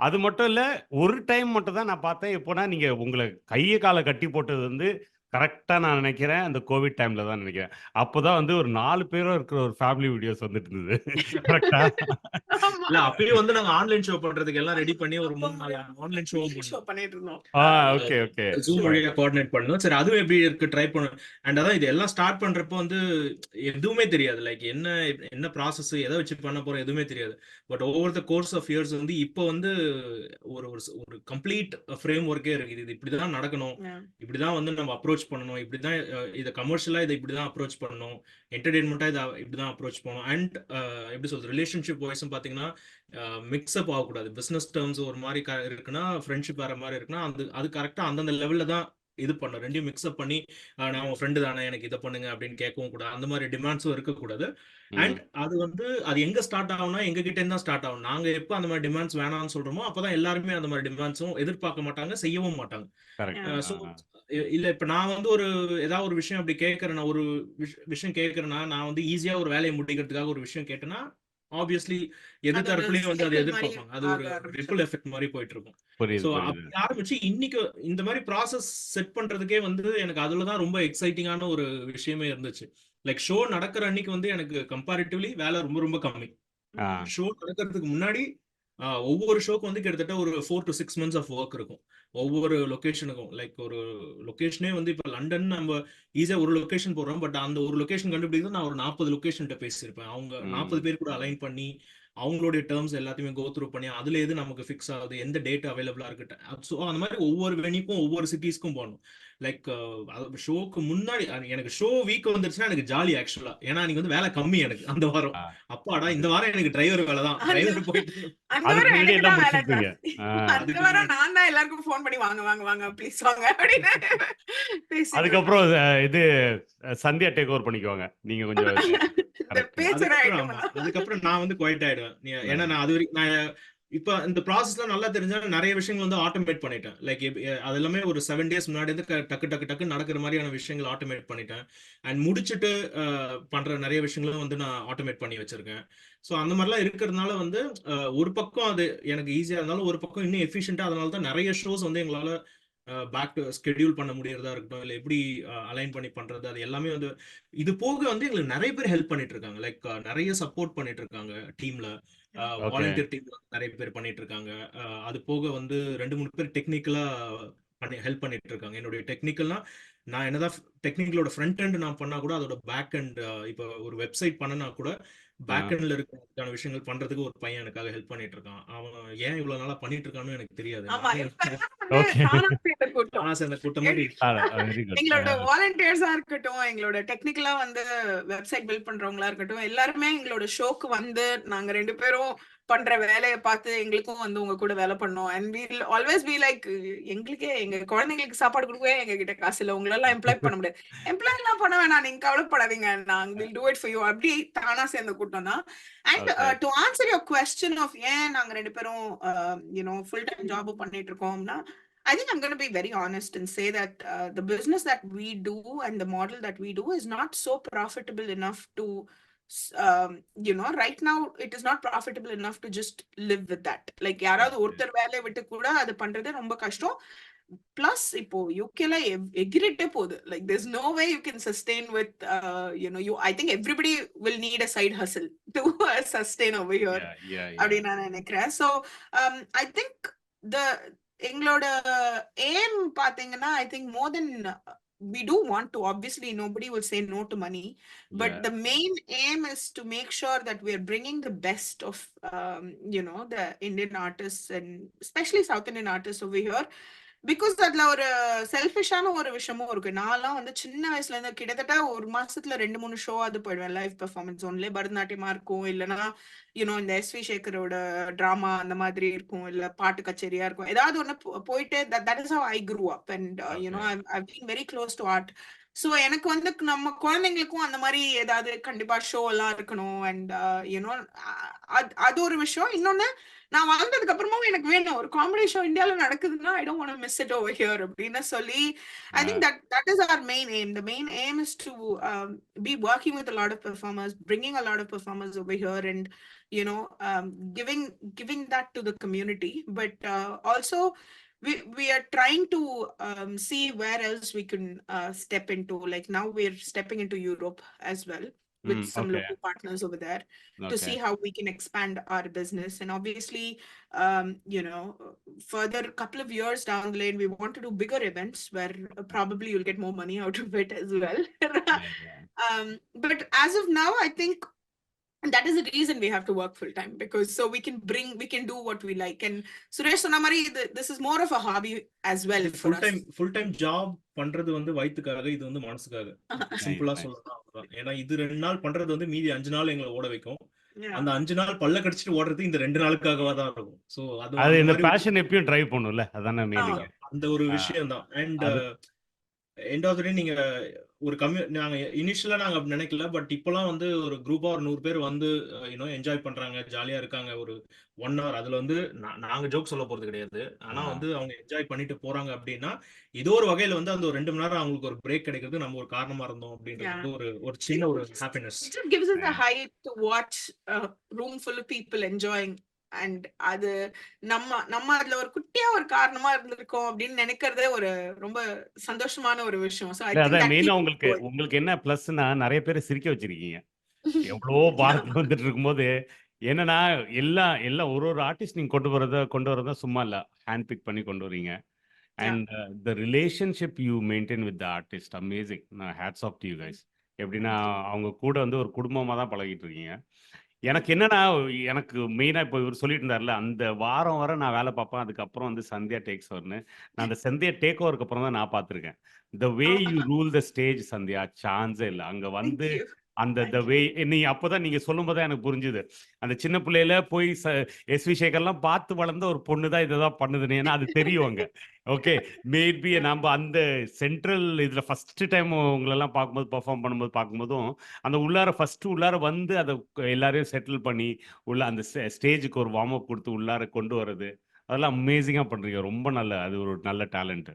அது மட்டும் இல்ல, ஒரு டைம் மட்டும் தான் நான் பார்த்தேன். எப்போனா நீங்க உங்களை கையை காலை கட்டி போட்டது வந்து கரெக்டா நான் நினைக்கிறேன் அந்த கோவிட் டைம்ல தான் நினைக்கிறேன். அப்பதான் வந்து ஒரு 4 பேரோ இருக்கிற ஒரு ஃபேமிலி வீடியோஸ் வந்துட்டு இருந்தது. கரெக்ட்டா? ஆமா. இல்ல அப்பயும் வந்து நாங்க ஆன்லைன் ஷோ பண்றதுக்கு எல்லாம் ரெடி பண்ணி ஒரு 3 4 ஆன்லைன் ஷோவும் ஷோ பண்ணோம். பண்ணிட்டு இருந்தோம். Okay, okay. Zoom right. வழியா கோஆர்டினேட் பண்ணோம். சரி அதுவும் எப்படி இருக்கு ட்ரை பண்ணோம். அண்ட் அதான் இது எல்லாம் ஸ்டார்ட் பண்றப்போ வந்து எதுவுமே தெரியாது. லைக் என்ன ப்ராசஸ் எதை வச்சு பண்ண போறோம் எதுவுமே தெரியாது. But over the course of years வந்து இப்போ வந்து ஒரு ஒரு கம்ப்ளீட் ஃப்ரேம் ஒர்க்கே இருக்கு. இது இப்படிதான் நடக்கணும். Yeah. இப்படிதான் வந்து நம்ம அப்ரோச் பண்ணணும். இப்படிதான் இதை கமர்ஷியலா இதை இப்படிதான் அப்ரோச் பண்ணணும். என்டர்டெயின்மெண்டா இதை இப்படிதான் அப்ரோச் பண்ணணும். அண்ட் எப்படி சொல்றது ரிலேஷன்ஷிப் வைஸும் பாத்தீங்கன்னா மிக்ஸ்அப் ஆகக்கூடாது. பிசினஸ் டேர்ம்ஸ் ஒரு மாதிரி இருக்குன்னா ஃப்ரெண்ட்ஷிப் வேற மாதிரி இருக்குன்னா அது கரெக்டா அந்தந்த லெவல்ல தான் இது பண்ணும். ரெண்டையும் மிக்ஸ்அப் பண்ணி நான் உங்க ஃப்ரெண்டு தானே எனக்கு இதை பண்ணுங்க அப்படின்னு கேட்கவும் கூடாது. அந்த மாதிரி டிமாண்ட்ஸும் இருக்கக்கூடாது. அண்ட் அது வந்து அது எங்க ஸ்டார்ட் ஆகும்னா எங்க கிட்ட இருந்தா ஸ்டார்ட் ஆகும். நாங்க எப்போ அந்த மாதிரி டிமாண்ட்ஸ் வேணாம்னு சொல்றோமோ அப்பதான் எல்லாருமே அந்த மாதிரி டிமாண்ட்ஸும் எதிர்பார்க்க மாட்டாங்க, செய்யவும் மாட்டாங்க. கரெக்ட். ஸோ இல்ல இப்ப நான் வந்து ஏதாவது ஒரு விஷயம் அப்படி கேட்கறேன்னா ஒரு விஷயம் கேட்கறேன்னா நான் வந்து ஈஸியா ஒரு வேலையை முடிக்கிறதுக்காக ஒரு விஷயம் கேட்டேன்னா ஆப்வியஸ்லி எது அது ஒரு தரப்புலயும் வந்து அதை cycle மாதிரி எதிர்பார்ப்பாங்க. அது ஒரு ஆக ஆரம்பிச்சிடும். ரிப்பிள் எஃபெக்ட் மாதிரி போயிட்டு இருக்கும். புரியுது, ஸோ புரியுது. அப்படி ஆரம்பிச்சு இன்னைக்கு இந்த மாதிரி ப்ராசஸ் செட் பண்றதுக்கே வந்து எனக்கு அதுலதான் ரொம்ப எக்ஸைட்டிங்கான ஒரு விஷயமே இருந்துச்சு. லைக் ஷோ நடக்கிற அன்னைக்கு வந்து எனக்கு கம்பேரிட்டிவ்லி வேலை ரொம்ப ரொம்ப கம்மி. ஆ, ஷோ நடக்கிறதுக்கு முன்னாடி ஒவ்வொரு ஷோக்கு வந்து கிட்டத்தட்ட ஒரு 4 to 6 months ஆஃப் ஒர்க் இருக்கும். ஒவ்வொரு லொகேஷனுக்கும் லைக் ஒரு லொகேஷனே வந்து இப்போ லண்டன் நம்ம ஈஸியா ஒரு லொகேஷன் போடுறோம். பட் அந்த ஒரு லொகேஷன் கண்டுபிடிக்கிறது நான் ஒரு 40 லொகேஷன்கிட்ட பேசியிருப்பேன். அவங்க 40 பேர் கூட அலைன் பண்ணி அவங்களுடைய டேர்ம்ஸ் எல்லாத்தையுமே கோ த்ரூ பண்ணி அதுல எது நமக்கு ஃபிக்ஸ் ஆகுது எந்த டேட் அவைலபிளா இருக்கு. ஸோ அந்த மாதிரி ஒவ்வொரு வெனிக்கும் ஒவ்வொரு சிட்டிஸ்க்கும் போகணும். லைக் ஷோக்கு முன்னாடி எனக்கு ஷோ வீக் வந்துருச்சுன்னா எனக்கு ஜாலி ஆக்சுவலா. ஏன்னா நீங்க வந்து வேலை கம்மி எனக்கு அந்த வாரம். ஆ. அப்பாடா இந்த வாரம் எனக்கு டிரைவர் வேலை தான். டிரைவர் போயிட்டு அந்த அதுக்கு வாரம் முன்னாடி எனக்கு எல்லாம் தான் வேலை முடிச்சிருப்பீங்க. ஜாஸ்தி. ஆ. அந்த வாரம் நான் தான் எல்லாருக்கும் ஃபோன் பண்ணி வாங்க வாங்க வாங்க ப்ளீஸ் வாங்க அப்படின்னு பேசிட்டு அதுக்கப்புறம் இது சந்தியா டேக் ஓவர் பண்ணிக்குவாங்க. நீங்க கொஞ்சம் இந்த கரெக்ட். பேசுற அதுக்கப்புறம் ஐட்டம் ஆமா எல்லாம் அதுக்கப்புறம் நான் வந்து குவைட் ஆயிடுவேன். ஏன்னா நான் அது வரைக்கும் நான் இப்ப இந்த ப்ராசஸ்ல நல்லா தெரிஞ்சா நிறைய விஷயங்கள் வந்து ஆட்டோமேட் பண்ணிட்டேன். லைக் அது எல்லாமே ஒரு 7 days முன்னாடி இருந்து டக்கு டக்கு டக்கு நடக்கிற மாதிரியான விஷயங்கள் ஆட்டோமேட் பண்ணிட்டேன். அண்ட் முடிச்சுட்டு பண்ற நிறைய விஷயங்களும் வந்து நான் ஆட்டோமேட் பண்ணி வச்சிருக்கேன். ஸோ அந்த மாதிரிலாம் இருக்கிறதுனால வந்து ஒரு பக்கம் அது எனக்கு ஈஸியா இருந்தாலும் ஒரு பக்கம் இன்னும் எஃபிஷியன்ட்டா அதனால தான் நிறைய ஷோஸ் வந்து எங்களால பேக் டு ஸ்கெடியூல் பண்ண முடியறதா இருக்கட்டும் இல்லை எப்படி அலைன் பண்ணி பண்றது அது எல்லாமே வந்து இது போக வந்து எங்களுக்கு நிறைய பேர் ஹெல்ப் பண்ணிட்டு இருக்காங்க. லைக் நிறைய சப்போர்ட் பண்ணிட்டு இருக்காங்க டீம்ல. ஓகே. வாலண்டியர் டீம்ல நிறைய பேர் பண்ணிட்டு இருக்காங்க. அது போக வந்து 2-3 பேர் டெக்னிக்கலா ஹெல்ப் பண்ணிட்டு இருக்காங்க. என்னுடைய டெக்னிக்கல்னா நான் என்னதான் டெக்னிக்கலோட ஃப்ரண்ட் எண்ட் நான் பண்ணா கூட அதோட பேக் எண்ட் இப்போ ஒரு வெப்சைட் பண்ணனா கூட பேக் எண்ட்ல இருக்கிற விஷயங்கள் பண்றதுக்கு ஒரு பையன் எனக்காக ஹெல்ப் பண்ணிட்டு இருக்கான். அவன் ஏன் இவ்வளவு நாளா பண்ணிட்டு இருக்கான்னு எனக்கு தெரியாது. ஆமா நானே இப்பெல்லாம் வந்து ஓகே. தானா சேர்ந்த கூட்டம். தானா சேர்ந்த கூட்டம் மாதிரி வெரி குட். எங்களோட வாலண்டியர்ஸா இருக்கட்டும், எங்களோட டெக்னிக்கலா வந்து வெப்சைட் பில்ட் பண்றவங்களா இருக்கட்டும், எல்லாருமே எங்களோட ஷோக்கு வந்து நாங்க 2 பேரும் பண்ற வேலையை பார்த்து எங்களுக்கும் வந்து உங்க கூட வேலை பண்ணோம். And we'll always be like எங்களுக்கே எங்க குழந்தைங்களுக்கு சாப்பாடு கொடுக்கவே எங்க கிட்ட காசு இல்லை. உங்களெல்லாம் எம்ப்ளாய் பண்ண முடியாது. எம்ப்ளாய் எல்லாம் பண்ண வேணாம், நீங்க கவலைப்படாதீங்க, நாங்க will do it for you. அப்படி தானா சேர்ந்த கூட்டம் தான். And to answer your question of ஏன் நாங்க 2 பேரும் ஃபுல் டைம் ஜாப் பண்ணிட்டு இருக்கோம்னா, I think I'm going to be very honest and say that the business that we do and the model that we do is not so profitable enough to, right now it is not profitable enough to just live with that. Like யாராவது ஒருத்தர் வேலையை விட்டு கூட அது பண்றது ரொம்ப கஷ்டம். Plus இப்போ யூகேல எகிரிட்டே போகுது. Like there's no way you can sustain with I think everybody will need a side hustle to sustain over here அப்படின்னு நான் நினைக்கிறேன். So I think எங்களோட aim பாத்தீங்கன்னா I think more than we do want to, obviously nobody will say no to money, but the main aim is to make sure that we are bringing the best of the Indian artists and especially South Indian artists over here. Because அதுல ஒரு செல்ஃபிஷான ஒரு விஷயமும் இருக்கு. நான்லாம் வந்து சின்ன வயசுல இருந்து கிட்டத்தட்ட ஒரு மாசத்துல 2-3 ஷோ அது போயிடுவேன். லைவ் பெர்ஃபார்மன்ஸ் ஒன்லே பரதநாட்டியமா இருக்கும், இல்லைன்னா இந்த எஸ் வி சேகரோட டிராமா அந்த மாதிரி இருக்கும், இல்ல பாட்டு கச்சேரியா இருக்கும், ஏதாவது ஒண்ணு போயிட்டு that is how I grew up and I've been very close to art. So எனக்கு வந்து நம்ம குழந்தைங்களுக்கும் அந்த மாதிரி ஏதாவது கண்டிப்பா ஷோ எல்லாம் இருக்கணும். அண்ட் அது ஒரு விஷயம். இன்னொன்னு, நான் வாழ்ந்ததுக்கு அப்புறமும் எனக்கு வேணும் ஒரு காமெடி ஷோ இந்தியால நடக்குதுன்னா I don't want to miss it over here அப்படின்னு சொல்லி I think that is our main aim. The main aim is to be working with a lot of performers, bringing a lot of performers over here and giving that to the community, but also we are trying to see where else we can step into. Like now we're stepping into Europe as well with some Okay. local partners over there to Okay. see how we can expand our business. And obviously, you know, further couple of years down the lane, we want to do bigger events where probably you'll get more money out of it as well. Yeah. But as of now, I think that is the reason we have to work full time, because so we can do what we like. And Suresh Sonamari, this is more of a hobby as well for us. Full time job பண்றது வந்து வயித்துக்காக, இது வந்து மனசுக்காக. சிம்பிளா Nice. சொல்லலாம் அவ்வளவுதான். ஏன்னா இது 2 நாள் பண்றது வந்து மீதி 5 நாள் எங்களை ஓட வைக்கும். Yeah. அந்த 5 நாள் பல்ல கடிச்சிட்டு ஓடுறது இந்த 2 நாளுக்காகவா தான் இருக்கும். சோ அது அது அந்த இந்த மாதிரி பேஷன் எப்பயும் டிரைவ் பண்ணும்ல, அதானே மெயின். அந்த ஒரு விஷயம் தான். அண்ட் அது எண்ட் ஆஃப் த டே நீங்க ஒரு நாங்க இனிஷியலா நாங்க அப்படி நினைக்கல. பட் இப்பெல்லாம் வந்து ஒரு குரூப்பா ஒரு 100 பேர் வந்து என்ஜாய் பண்றாங்க, ஜாலியா இருக்காங்க. ஒரு 1 hour அதுல வந்து நாங்க ஜோக் சொல்ல போறது கிடையாது. ஆனா வந்து அவங்க என்ஜாய் பண்ணிட்டு போறாங்க அப்படின்னா ஏதோ ஒரு வகையில வந்து அந்த ஒரு 2 மணி நேரம் அவங்களுக்கு ஒரு பிரேக் கிடைக்கிறது நம்ம ஒரு காரணமா இருந்தோம் அப்படின்றது வந்து ஒரு சின்ன ஒரு happiness. It just gives us a high to watch a room full of people enjoying. And அது நம்ம அதுல ஒரு குட்டியா ஒரு காரணமா இருந்திருக்கோம் அப்படின்னு நினைக்கிறதே ஒரு ரொம்ப சந்தோஷமான ஒரு விஷயம். So I think அதான் that மெயினா keeps உங்களுக்கு going. உங்களுக்கு என்ன பிளஸ்னா நிறைய பேரை சிரிக்க வச்சிருக்கீங்க. எவ்வளோ பாரத்தில் வந்துட்டு இருக்கும்போது என்னன்னா எல்லாம் ஒரு ஆர்டிஸ்ட் நீங்க கொண்டு வரத சும்மா இல்ல, ஹேண்ட் பிக் பண்ணி கொண்டு வரீங்க. And the relationship you maintain with the artist amazing. நான் hats off to you guys. எப்படின்னா அவங்க கூட வந்து ஒரு குடும்பமா தான் பழகிட்டு இருக்கீங்க. எனக்கு என்னன்னா, எனக்கு மெயினா இப்போ இவர் சொல்லிட்டு இருந்தார்ல, அந்த வாரம் வர நான் வேலை பார்ப்பேன். அதுக்கப்புறம் வந்து சந்தியா டேக்ஸ் ஓவர்னு. நான் அந்த சந்தியா டேக் ஓவருக்கு அப்புறம் தான் நான் பார்த்துருக்கேன். The way you rule the stage Sandhya, சான்ஸே இல்ல. அங்க வந்து Thank you. அந்த த Thank வே you. நீ அப்பதான் நீங்க சொல்லும்போது தான் எனக்கு புரிஞ்சுது. அந்த சின்ன பிள்ளையில போய் எஸ்வி சேகர்லாம் பார்த்து வளர்ந்த ஒரு பொண்ணு தான் இதை தான் பண்ணுதுன்னு. ஏன்னா அது தெரியும் அங்க. ஓகே, மேபி நம்ம அந்த சென்ட்ரல் இதுல ஃபர்ஸ்ட் டைம் உங்களெல்லாம் பார்க்கும்போது, பெர்ஃபார்ம் பண்ணும்போது பார்க்கும்போதும் அந்த உள்ளார வந்து அதை எல்லாரையும் செட்டில் பண்ணி உள்ள அந்த ஸ்டேஜுக்கு ஒரு வார்ம் அப் கொடுத்து உள்ளார கொண்டு வர்றது, அதெல்லாம் அமேசிங்கா பண்றீங்க. ரொம்ப நல்ல, அது ஒரு நல்ல talent.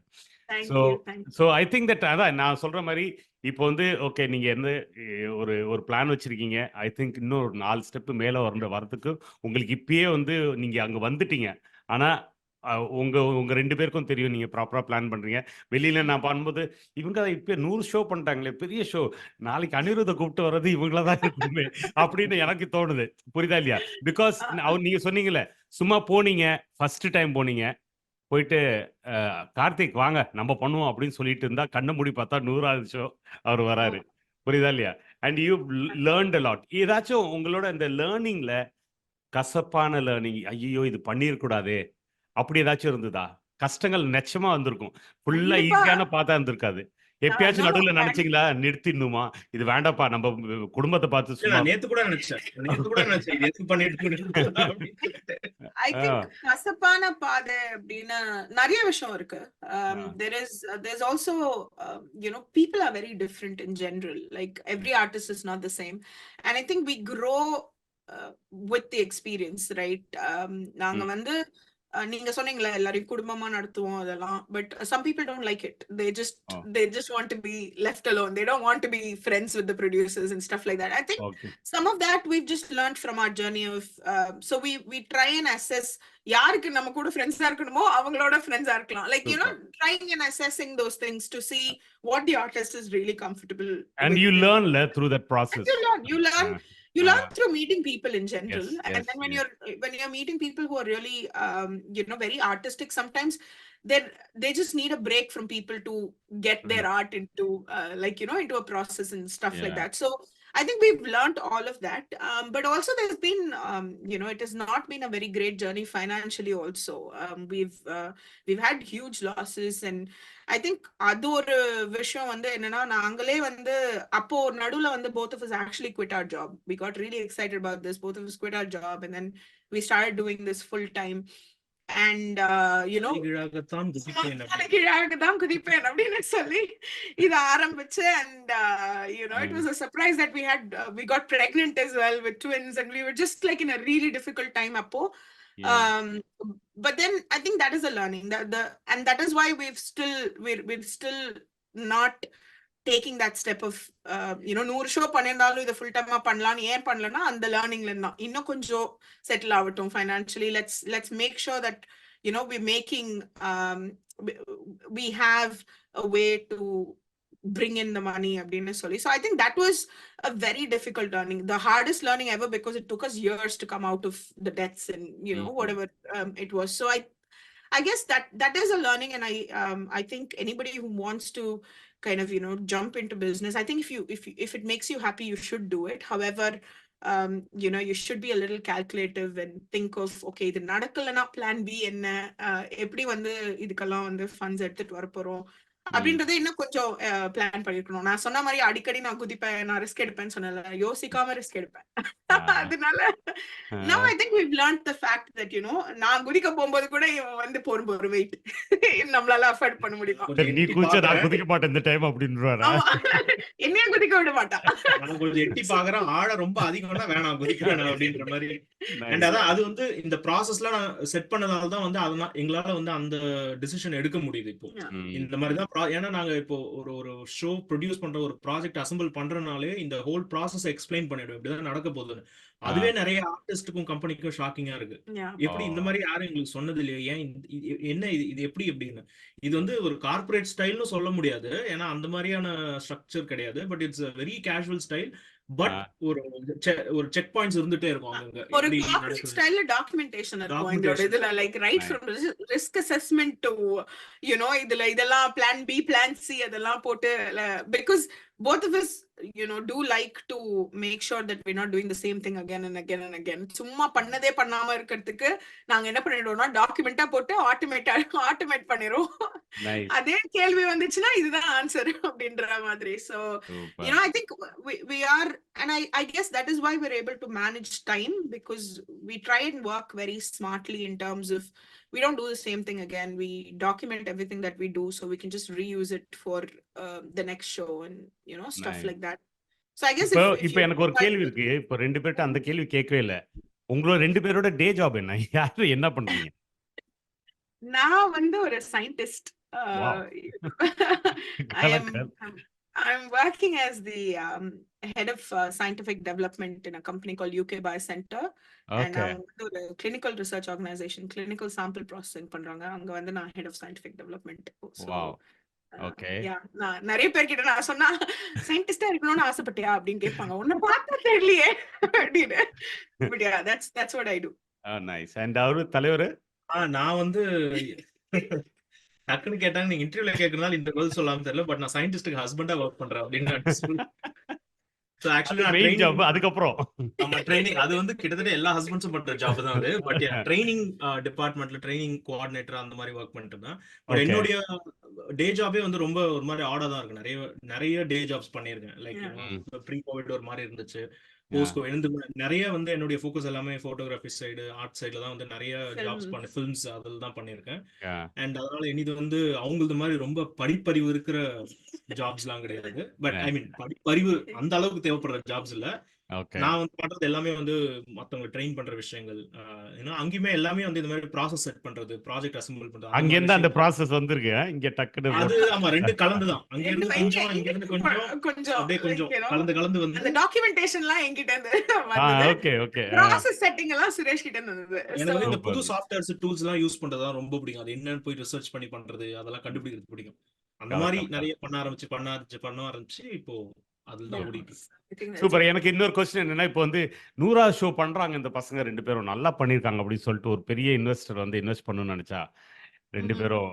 Thank so you. Thank you. So I think that அதான் நான் சொல்ற மாதிரி இப்போ வந்து ஓகே நீங்க வந்து ஒரு பிளான் வச்சிருக்கீங்க. ஐ திங்க் இன்னும் ஒரு 4 ஸ்டெப் மேல வரதுக்கு உங்களுக்கு இப்பயே வந்து நீங்க அங்க வந்துட்டீங்க. ஆனா உங்க 2 பேருக்கும் தெரியும் நீங்க ப்ராப்பரா பிளான் பண்றீங்க. வெளியில நான் பண்ணும்போது இவங்க இப்ப 100 ஷோ பண்ணிட்டாங்களே, பெரிய ஷோ, நாளைக்கு அனிருத்தை கூப்பிட்டு வர்றது இவங்கள தான் இருக்குமே அப்படின்னு எனக்கு தோணுது. புரியுதா இல்லையா? பிகாஸ் நீங்க சொன்னீங்கல்ல, சும்மா போனீங்க, ஃபர்ஸ்ட் டைம் போனீங்க, போயிட்டு கார்த்திக் வாங்க நம்ம பண்ணுவோம் அப்படின்னு சொல்லிட்டு இருந்தா கண்ணை மூடி பார்த்தா 100வது ஷோ அவர் வராரு. புரியுதா இல்லையா? And you learned a lot. ஏதாச்சும் உங்களோட இந்த லேர்னிங்ல கசப்பான லேர்னிங், ஐயோ இது பண்ணிருக்கூடாதே அப்படி ஏதாச்சும் இருந்ததா? கஷ்டங்கள் நிச்சயமா வந்திருக்கும். ஃபுல்லா கண்டிப்பா. ஈஸியான பாத்தா இருந்திருக்காது. எப்பயாச்சும் No, நடுவுல நினைச்சீங்களா, நிறுத்திடணுமா, இது வேண்டாப்பா நம்ம குடும்பத்தை பார்த்து சும்மா நான் நேத்து கூட நினைச்சேன் இது எதுக்கு பண்ணிட்டு இருக்கணும் அப்படின்னு சொல்லிட்டு. I think கசப்பான பாதை அப்படின்னா நிறைய விஷயம் இருக்கு. There's also you know, people are very different in general. Like every artist is not the same, and I think we grow with the experience, right? நாங்க வந்து நீங்க சொன்னீங்களா எல்லாரையும் குடும்பமா நடத்துவோம் அதெல்லாம், but some people don't like it. They just want to be left alone. They don't want to be friends with the producers and stuff like that. I think some of that we've just learned from our journey of so we try and assess யாருக்கு நம்ம கூட ஃப்ரெண்ட்ஸா இருக்கணுமோ அவங்களோட ஃப்ரெண்ட்ஸா இருக்கலாம். Like you know, trying and assessing those things to see what the artist is really comfortable and with. you learn through that process. And you learn through meeting people in general. Yes, And then when you're meeting people who are really you know, very artistic, sometimes they just need a break from people to get their art into like you know, into a process and stuff like that. So I think we've learned all of that, but also there's been you know, it has not been a very great journey financially also. We've had huge losses, and I think அது ஒரு விஷயம் வந்து என்னன்னா, நாங்களே வந்து அப்போ நடுவுல வந்து both of us actually quit our job. We got really excited about this. Both of us quit our job, and then we started doing this full time. And you know, குதிப்பேன் அப்படின்னு சொல்லி இது ஆரம்பிச்சு, and you know, it was a surprise that we got pregnant as well with twins, and we were just like in a really difficult time appo. But then I think that is a learning, and that is why we're still not taking that step of you know, 100 show பண்ணிருந்தாலும் இதை ஃபுல் டைமா பண்ணலாம். ஏன் பண்ணலன்னா அந்த லேர்னிங்ல இருந்தா இன்னும் கொஞ்சம் செட்டில் ஆகட்டும் financially. Let's make sure that we're making, we have a way to bring in the money அப்படின்னு சொல்லி. So I think that was a very difficult learning, the hardest learning ever, because it took us years to come out of the debts and whatever it was. So I guess that is a learning, and I think anybody who wants to kind of jump into business, I think if it makes you happy, you should do it. However, you should be a little calculative and think of, okay, இது நடக்கலனா plan B என்ன, எப்படி வந்து இதுக்கெல்லாம் வந்து funds எடுத்துட்டு வர போறோம் அப்படின்றத இன்னும் கொஞ்சம் பிளான் பண்ணிருக்கணும். நான் சொன்ன மாதிரி அடிக்கடி நான் குதிப்பேன், நான் ரிஸ்க் எடுப்பேன்னு சொன்னல, யோசிக்காம ரிஸ்க் எடுப்பேன். அதனால now I think we've learned the fact that நான் குதிக்க போகும்போது கூட இவன் வந்து ஒரு வெயிட் நம்மளால அஃபோர்ட் பண்ண முடியுமா, நீ குதிச்சா நான் குதிக்க மாட்டேன் இந்த டைம் அப்படின்றாரா? என்னைய குதிக்க விட மாட்டான். நான் கொஞ்சம் எட்டி பாக்குறேன், ஆழ ரொம்ப அதிகம்னா வேணாம் குதிக்கிறேன் அப்படின்ற மாதிரி. அண்ட் அதான் அது வந்து இந்த ப்ராசஸ்ல நான் செட் பண்ணதால தான் வந்து அதனால எங்களால வந்து அந்த டிசிஷன் எடுக்க முடியுது. இப்போ இந்த மாதிரி தான் ஏன்னா நாங்க இப்போ ஒரு ஷோ ப்ரொடியூஸ் பண்ற, ஒரு ப்ராஜெக்ட் அசம்பிள் பண்றனாலே இந்த ஹோல் ப்ராசஸ் எக்ஸ்பிளைன் பண்ணிடுவோம் இப்படிதான் நடக்க போகுதுன்னு. அதுவே நிறைய ஆர்டிஸ்டுக்கும் கம்பெனிக்கும் ஷாக்கிங்கா இருக்கு. எப்படி இந்த மாதிரி யாரும் எங்களுக்கு சொன்னது இல்லையா, ஏன் என்ன இது எப்படி அப்படின்னு. இது வந்து ஒரு கார்பரேட் ஸ்டைல்னு சொல்ல முடியாது, ஏன்னா அந்த மாதிரியான ஸ்ட்ரக்சர் கிடையாது. But it's very casual style. But ஒரு செக் பாயிண்ட்ஸ் இருந்துட்டே இருக்கும் அங்க. ஒரு கார்ப்பரேட் ஸ்டைல்ல டாக்குமெண்டேஷன் இருக்கும் எங்களோட இதுல, like right from risk assessment to இதுல இதெல்லாம் பிளான் பி பிளான் சி அதெல்லாம் போட்டு, because both of us do like to make sure that we're not doing the same thing again and again and again. சும்மா பண்ணதே பண்ணாம இருக்கிறதுக்கு நாங்க என்ன பண்ணிடுவோம்னா டாக்குமெண்டா போட்டு ஆட்டோமேட் பண்ணிடுவோம். அதே கேள்வி வந்துச்சுன்னா இதுதான் ஆன்சர் அப்படின்ற மாதிரி. So I think we are, and I guess that is why we're able to manage time, because we try and work very smartly in terms of we don't do the same thing again. We document everything that we do so we can just reuse it for the next show and stuff like that. So I guess இப்போ எனக்கு ஒரு கேள்வி இருக்கு. இப்போ ரெண்டு பேர்ட்ட அந்த கேள்வி கேட்கவே இல்ல. உங்களோட ரெண்டு பேரோட டே ஜாப் என்ன, யாரு என்ன பண்றீங்க? நான் வந்து ஒரு scientist. I'm working as the head of scientific development in a company called UK Biocenter. And I'm a clinical research organization, clinical sample processing பண்றாங்க. அங்க வந்து நான் head of scientific development. So, நான் நிறைய பேர்கிட்ட நான் சொன்னா சயின்டிஸ்டா இருக்கணும்னு ஆசைப்பட்டியா அப்படின்னு கேட்பாங்க. உன்னை பார்த்தா தெரியலையே அப்படின்னு. But yeah, that's what I do. Nice. And அவரு தலைவர்? நான் வந்து டக்குன்னு கேட்டாங்க, நீங்க இன்டர்வியூல கேக்குறதுனால இந்த பதில் சொல்லாம தெரியல, பட் நான் சயின்டிஸ்டுக்கு ஹஸ்பண்டா ஒர்க் பண்றேன் அப்படின்னு. சோ ஆக்சுவலி நான் ட்ரெயினிங் ஜாப், அதுக்கப்புறம் நம்ம ட்ரெயினிங், அது வந்து கிட்டத்தட்ட எல்லா ஹஸ்பண்ட்ஸும் பண்ற ஜாப் தான் அது. பட் ட்ரெயினிங் டிபார்ட்மெண்ட்ல ட்ரெயினிங் கோஆர்டினேட்டர் அந்த மாதிரி ஒர்க் பண்ணிட்டு தான். பட் என்னுடைய டே ஜாபே வந்து ரொம்ப ஒரு மாதிரி ஆடா தான் இருக்கு. நிறைய டே ஜாப்ஸ் பண்ணியிருக்கேன். லைக் ப்ரீ கோவிட் ஒரு மாதிரி இருந்துச்சு, போஸ்கோ எழுந்து நிறைய வந்து என்னுடைய ஃபோக்கஸ் எல்லாமே போட்டோகிராஃபி சைடு, ஆர்ட் சைடுல தான் வந்து நிறைய ஜாப்ஸ் பண்ண, ஃபிலிம்ஸ் அதில் தான் பண்ணியிருக்கேன். அண்ட் அதனால இது வந்து அவங்களது மாதிரி ரொம்ப படிப்பறிவு இருக்கிற ஜாப்ஸ்லாம் கிடையாது. பட் ஐ மீன் படிப்பறிவு அந்த அளவுக்கு தேவைப்படுற ஜாப்ஸ் இல்ல. நான் வந்து பண்றது எல்லாமே வந்து மத்தவங்க ட்ரெயின் பண்ற விஷயங்கள். ஏன்னா அங்கேயுமே எல்லாமே வந்து இந்த மாதிரி ப்ராசஸ் செட் பண்றது, ப்ராஜெக்ட் அசெம்பிள் பண்றது, அங்க இருந்து அந்த ப்ராசஸ் வந்திருக்கு இங்க டக்குனு. அது ஆமா, ரெண்டு கலந்து தான். அங்க இருந்து கொஞ்சம், இங்க இருந்து கொஞ்சம் அப்படியே கொஞ்சம் கலந்து வந்து அந்த டாக்குமெண்டேஷன்லாம் என்கிட்ட இருந்து வந்தது. Okay okay. ப்ராசஸ் செட்டிங் எல்லாம் சுரேஷ் கிட்ட இருந்து வந்தது. எனக்கு இந்த புது சாஃப்ட்வேர்ஸ் டூல்ஸ் எல்லாம் யூஸ் பண்றதா ரொம்ப பிடிக்கும். அது என்னன்னு போய் ரிசர்ச் பண்ணி பண்றது, அதெல்லாம் கண்டுபிடிக்கிறது பிடிக்கும். அந்த மாதிரி நிறைய பண்ண ஆரம்பிச்சு இப்போ அதுதான் ஓடிட்டு. சூப்பர். எனக்கு இன்னொரு கொஸ்டின் என்னன்னா, இப்போ வந்து 100வது ஷோ பண்றாங்க இந்த பசங்க ரெண்டு பேரும், நல்லா பண்ணிருக்காங்க அப்படின்னு சொல்லிட்டு ஒரு பெரிய இன்வெஸ்டர் வந்து இன்வெஸ்ட் பண்ணணும்னு நினைச்சா ரெண்டு பேரும்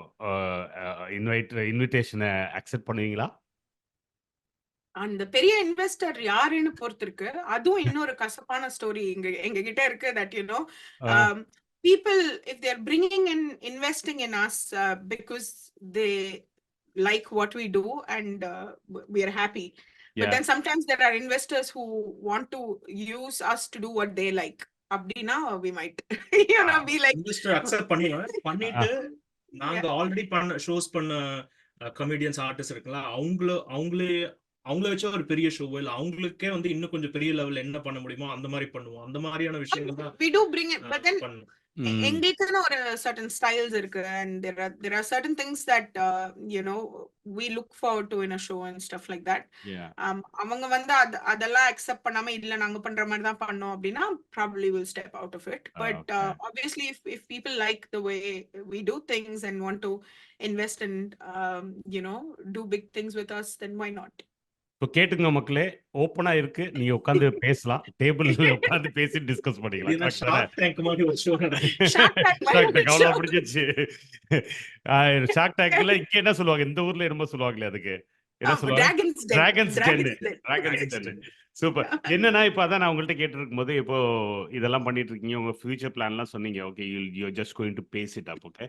இன்விடேஷனை அக்செப்ட் பண்ணுவீங்களா? அந்த பெரிய இன்வெஸ்டர் யாருன்னு பொறுத்திருக்கு. அதுவும் இன்னொரு கசப்பான ஸ்டோரி எங்க கிட்ட இருக்கு. That people, if they're bringing in investing in us because they like what we do and we are happy. But then sometimes there are investors who want to use us to do what they like. Abdina, we might be like investor accept பண்ணிட்டு நாங்க ஆல்ரெடி பண்ண ஷோஸ் பண்ண கமெடியன்ஸ் ஆர்டிஸ்ட் இருக்குல்ல, அவங்கள வச்சு ஒரு பெரிய ஷோ இல்ல அவங்களுக்கே வந்து இன்னும் கொஞ்சம் பெரிய லெவல்ல என்ன பண்ண முடியுமோ அந்த மாதிரி பண்ணுவோம். அந்த மாதிரியான விஷயங்கள் தான் we do bring it. But then ம். எங்களுக்குன்னு ஒரு certain styles இருக்கு and there are certain things that we look forward to in a show and stuff like that. Yeah. அவங்க வந்து அதெல்லாம் அக்செப்ட் பண்ணாம இல்ல நாங்க பண்ற மாதிரி தான் பண்ணோம் அப்படின்னா probably will step out of it. But Okay. obviously if people like the way we do things and want to invest and do big things with us, then why not? இப்போ கேட்டுங்க மக்களே, ஓப்பனா இருக்கு. நீங்க உட்காந்து பேசலாம். டேபிள்ல உட்காந்து பேசி டிஸ்கஸ் பண்ணிக்கலாம். இதுதான் கரெக்ட் தானே? ஷார்க் டேங்க் மாதிரி ஒரு ஷோ நடக்குது. Shark Tank மாதிரி ஷார்க் ஒரு டேங்க் அவ்வளோ show. பிடிச்சிருச்சு. ஷார்க் டேங்க்ல இங்க என்ன சொல்லுவாங்க? இந்த ஊர்ல என்னமோ சொல்லுவாங்களே அதுக்கு. என்ன சொல்லுவாங்க? Dragon's Den. Dragons ten. Dragon's Den. Dragons ten. Super. என்னன்னா இப்போ அதான் நான் உங்கள்ட்ட கேட்டிருக்கும் போது இப்போ இதெல்லாம் பண்ணிட்டு இருக்கீங்க. உங்க ஃபியூச்சர் பிளான்லாம் சொன்னீங்க. Okay you just going to pace it up. Okay.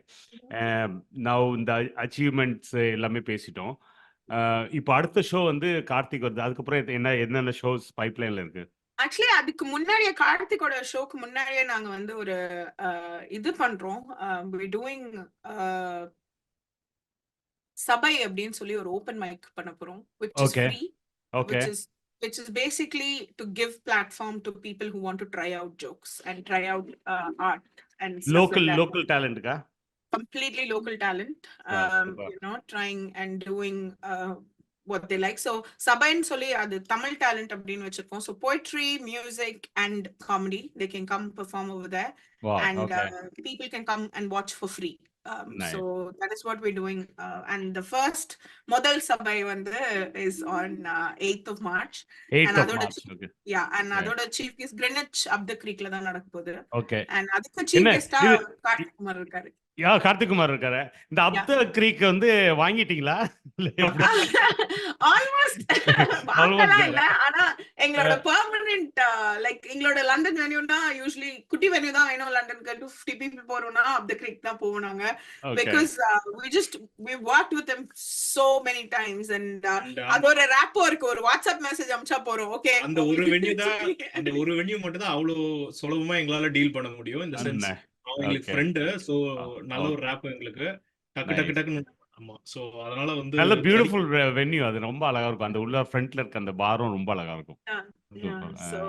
Now இந்த அச்சீவ்மெண்ட்ஸ் எல்லாமே பேசிட்டோம். இப்போ அடுத்த ஷோ வந்து கார்த்திக் வருது. அதுக்கப்புறம் என்னென்ன ஷோஸ் பைப்லைன்ல இருக்கு? ஆக்சுவலி அதுக்கு முன்னாடியே கார்த்திகோட ஷோக்கு முன்னாடியே நாங்க வந்து ஒரு இது பண்றோம். we doing சபை அப்படின்னு சொல்லி ஒரு ஓபன் மைக் பண்ண போறோம், which is Okay. free, okay. which is basically to give platform to people who want to try out jokes and try out art and stuff like that. Local டேலண்ட்க்கா? Completely local talent, Wow, super. trying and doing what they like. So Sabain சொல்லி அது தமிழ் talent அப்படின்னு வச்சிருக்கோம். So poetry, music and comedy, they can come perform over there. Wow, And okay. people can come and watch for free. Nice. So that is what we're doing. And the first முதல் சபை வந்து is on 8th of March. 8th And of அதோட March. Okay. yeah, and Yeah. அதோட chief guest Greenwich up the creekல தான் நடக்க போகுது. Okay. And அதுக்கு chief என்ன guest-ஆ இது கார்த்திக் குமார் இருக்காரு. கார்த்திக் குமார் இருக்காரு. இந்த அப்த கிரீக் வந்து வாங்கிட்டீங்களா? இல்ல எப்படி? ஆல்மோஸ்ட் வாங்கலாம் இல்ல, ஆனா எங்களோட பெர்மனன்ட் லைக் எங்களோட லண்டன் வென்யூனா யூசுவலி குட்டி வென்யூ தான் வேணும். லண்டனுக்கு 250 people போறோம்னா அப் தி கிரீக் தான் போவோம் நாங்க. Okay. Because we worked with them so many times and And அது ஒரு ரேப்போ இருக்கு. ஒரு வாட்ஸ்அப் மெசேஜ் அனுப்பிச்சா போறோம். ஓகே, அந்த ஒரு வென்யூ தான் அந்த ஒரு வென்யூ மட்டும் தான் அவ்வளோ சுலபமா எங்களால டீல் பண்ண முடியும். இந்த சென்ஸ் அண்ணே. அவங்க எங்களுக்கு Okay. ஃப்ரெண்டு, ஸோ நல்ல ஒரு Okay. ரேப் எங்களுக்கு டக்கு டக்கு Nice. டக்குன்னு. ஆமா, ஸோ அதனால வந்து நல்ல பியூட்டிஃபுல் வென்யூ. அது ரொம்ப அழகா இருக்கும். அந்த உள்ள ஃப்ரண்ட்ல இருக்க அந்த பாரும் ரொம்ப அழகா இருக்கும். சூப்பர். So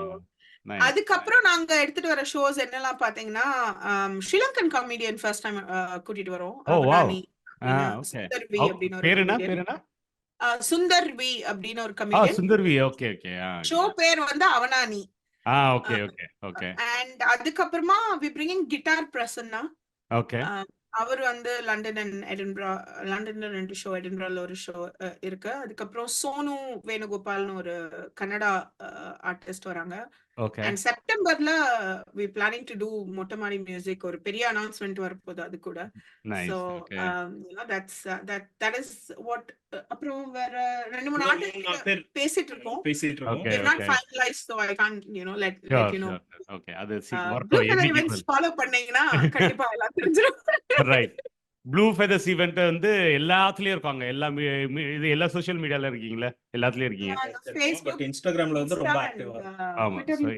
nice. அதுக்கப்புறம் நாங்க எடுத்துட்டு வர ஷோஸ் என்னெல்லாம் பாத்தீங்கன்னா ஸ்ரீலங்கன் காமெடியன் ஃபர்ஸ்ட் டைம் கூட்டிட்டு வரோம். Oh wow. Avanani okay. Sundar V அப்படின்னு ஒரு பேர் என்ன? comedian. பேர் என்ன? சுந்தர் வி அப்படின்னு ஒரு comedian. Sundar V. Okay okay. Show பேர் வந்து Avanani. Okay okay okay and அதுக்கப்புறமா we bringing guitar Prasanna. Okay. அவர் வந்து லண்டன் அண்ட் எடின்பரா, லண்டன்ல 2 ஷோ, எடின்பரால ஒரு ஷோ இருக்கு. அதுக்கப்புறம் சோனு வேணுகோபால்னு ஒரு கன்னடா ஆர்டிஸ்ட் வராங்க. ஓகே. அண்ட் செப்டம்பர்ல we planning to do Mottamadi music, ஒரு பெரிய அனௌன்ஸ்மெண்ட் வரப்போகுது அது கூட. Nice. So okay. that is what அப்புறம் வேற 2-3 ஆர்டிஸ்ட் பேர் பேசிட்டு இருக்கோம். பேசிட்டு இருக்கோம். Okay. They're not finalized, so I can't let sure you know. Sure. Okay. அது Blue Feather events follow பண்ணீங்கன்னா கண்டிப்பா எல்லாம் தெரிஞ்சிரும். ரைட். ப்ளூ ஃபெதர்ஸ் ஈவென்ட் வந்து எல்லாத்துலயும் இருக்காங்க. இது எல்லா சோஷியல் மீடியால இருக்கீங்களா? எல்லாத்துலயும் இருக்கீங்க. Facebook, பட் இன்ஸ்டாகிராம்ல வந்து ரொம்ப Insta ஆக்டிவா and, ஆமா. Twitter.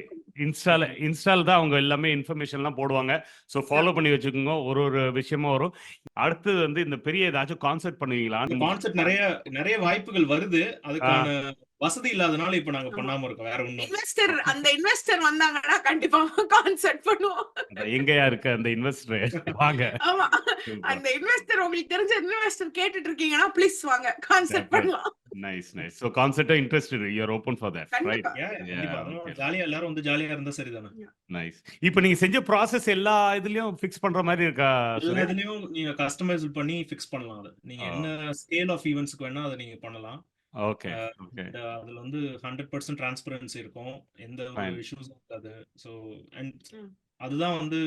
இன்ஸ்டால தான் அவங்க எல்லாமே இன்ஃபர்மேஷன்லாம் போடுவாங்க. ஸோ ஃபாலோ பண்ணி வச்சுக்கோங்க. ஒரு விஷயமா வரும். அடுத்தது வந்து இந்த பெரிய ஏதாச்சும் கான்செர்ட் பண்ணுவீங்களா? கான்செப்ட் நிறைய வாய்ப்புகள் வருது. அதுக்கான வசதி இல்லாதனால இப்ப நாங்க பண்ணாம இருக்கோம். வேற ஒண்ணும் அந்த இன்வெஸ்டர் வந்தாங்கன்னா கண்டிப்பா கான்செர்ட் பண்ணுவோம். எங்கயா இருக்கு அந்த இன்வெஸ்டர்? வாங்க. ஆமா, அந்த இன்வெஸ்டர் உங்களுக்கு தெரிஞ்ச இன்வெஸ்டர் கேட்டுட்டு இருக்கீங்கன்னா ப்ளீஸ் வாங்க, கான்செர்ட் பண்ணலாம். Nice nice. So concert interested, you are open for that, right? கண்டிப்பா ஜாலியா எல்லாரும் வந்து ஜாலியா இருந்தா சரிதானே. நைஸ். இப்போ நீங்க செஞ்ச process எல்லா இதுலயும் ஃபிக்ஸ் பண்ற மாதிரி இருக்கா? எல்லா இதுலயும் நீங்க கஸ்டமைஸ் பண்ணி ஃபிக்ஸ் பண்ணலாம். அது நீங்க என்ன ஸ்கேல் ஆஃப் ஈவென்ட்ஸ்க்கு வேணா அதை நீங்க பண்ணலாம். Okay okay. அதுல வந்து 100% டிரான்ஸ்பரன்சி இருக்கும். எந்த ஒரு இஷ்யூஸும் இருக்காது. சோ அண்ட் அதுதான் வந்து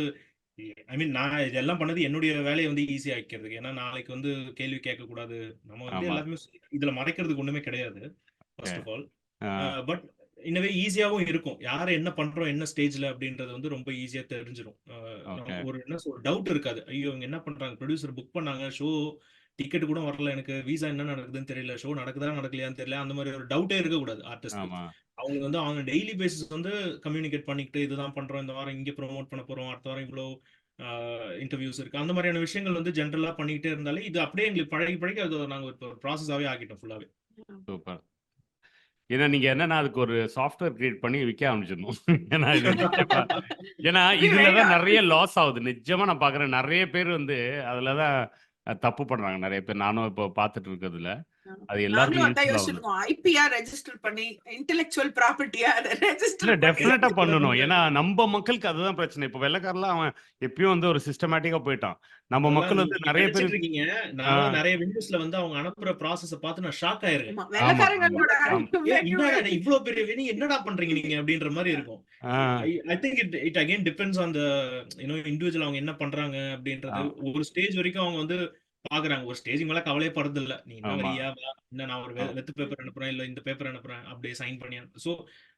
ஐ மீன் நான் இதெல்லாம் பண்ணது என்னுடைய வேலையை வந்து ஈஸியா ஆக்கிறதுக்கு. ஏன்னா நாளைக்கு வந்து கேள்வி கேட்க கூடாது. நம்ம வந்து எல்லாருமே இதுல மறைக்கிறதுக்கு ஒண்ணுமே கிடையாது ஃபர்ஸ்ட் ஆஃப் ஆல். பட் இன்னவே ஈஸியாவும் இருக்கும். யார என்ன பண்றோம், என்ன ஸ்டேஜ்ல அப்படின்றது வந்து ரொம்ப ஈஸியா தெரிஞ்சிடும். ஒரு என்ன டவுட் இருக்காது. ஐயோ இவங்க என்ன பண்றாங்க, ப்ரொடியூசர் புக் பண்ணாங்க, ஷோ டிக்கெட் கூட வரல, எனக்கு விசா என்ன நடக்குதுன்னு தெரியல, ஷோ நடக்குதா நடக்கலையான்னு தெரியல, அந்த மாதிரி ஒரு டவுட்டே இருக்க கூடாது ஆர்டிஸ்ட். அவங்க வந்து அவங்க டெய்லி பேசிஸ் வந்து கம்யூனிகேட் பண்ணிக்கிட்டு இதுதான் பண்றோம், இந்த வாரம் இங்க ப்ரோமோட் பண்ண போறோம், அடுத்த வாரம் இவ்வளோ இன்டர்வியூஸ் இருக்கு, அந்த மாதிரியான விஷயங்கள் வந்து ஜென்ரலா பண்ணிக்கிட்டே இருந்தாலே இது அப்படியே எங்களுக்கு பழகி அது நாங்க ஒரு ப்ராசஸாவே ஆகிட்டோம் ஃபுல்லாவே. சூப்பர். ஏன்னா நீங்க என்னன்னா அதுக்கு ஒரு சாஃப்ட்வேர் கிரியேட் பண்ணி விற்க ஆரம்பிச்சிடணும். ஏன்னா இது நிச்சயமா ஏன்னா இதுல தான் நிறைய லாஸ் ஆகுது. நிஜமா நான் பார்க்குறேன். நிறைய பேர் வந்து அதுல தான் தப்பு பண்றாங்க நிறைய பேர். நானும் இப்போ பார்த்துட்டு இருக்கிறதுல. அது நாங்களும் எல்லாருக்கும் அதான் யூஸ்ஃபுல் ஆகுது. யோசிச்சிருக்கோம். ஐபியா ரெஜிஸ்டர் பண்ணி இன்டெலெக்சுவல் ப்ராப்பர்ட்டியா அதை இல்ல ரெஜிஸ்டர் பண்ணி டெஃபினட்டா பண்ணணும். ஏன்னா நம்ம மக்களுக்கு அதுதான் பிரச்சனை. இப்போ வெள்ளைக்காரலாம் அவன் எப்பயும் வந்து ஒரு சிஸ்டமேட்டிக்கா போயிட்டான். நம்ம அதெல்லாம் மக்கள் நீங்க வந்து நிறைய பேர் நினைச்சிட்டு இருக்கீங்க. நான்லாம் நிறைய விண்டோஸ்ல வந்து அவங்க அனுப்புற ப்ராசஸ பார்த்து நான் ஷாக் ஆயிருக்கேன். ஆமா, ஆமா, ஆமா, வெள்ளைக்காரங்களோட ஆமா. என்னடா இது இவ்ளோ பெரிய நீங்க என்னடா பண்றீங்க நீங்க அப்படின்ற மாதிரி இருக்கும். Ah, I think it again depends on the individual அவங்க என்ன பண்றாங்க ஆ, அப்படின்றது. ஒரு ஸ்டேஜ் வரைக்கும் அவங்க வந்து பாக்குறாங்க. ஒரு ஸ்டேஜ் மேல கவலையே படுறது இல்ல. நீ என்ன ஆமா. வரியா வா, என்ன நான் ஒரு ஆ. வெத்து பேப்பர் அனுப்புறேன், இல்ல இந்த பேப்பர் அனுப்புறேன், அப்படியே சைன் பண்ணி சோ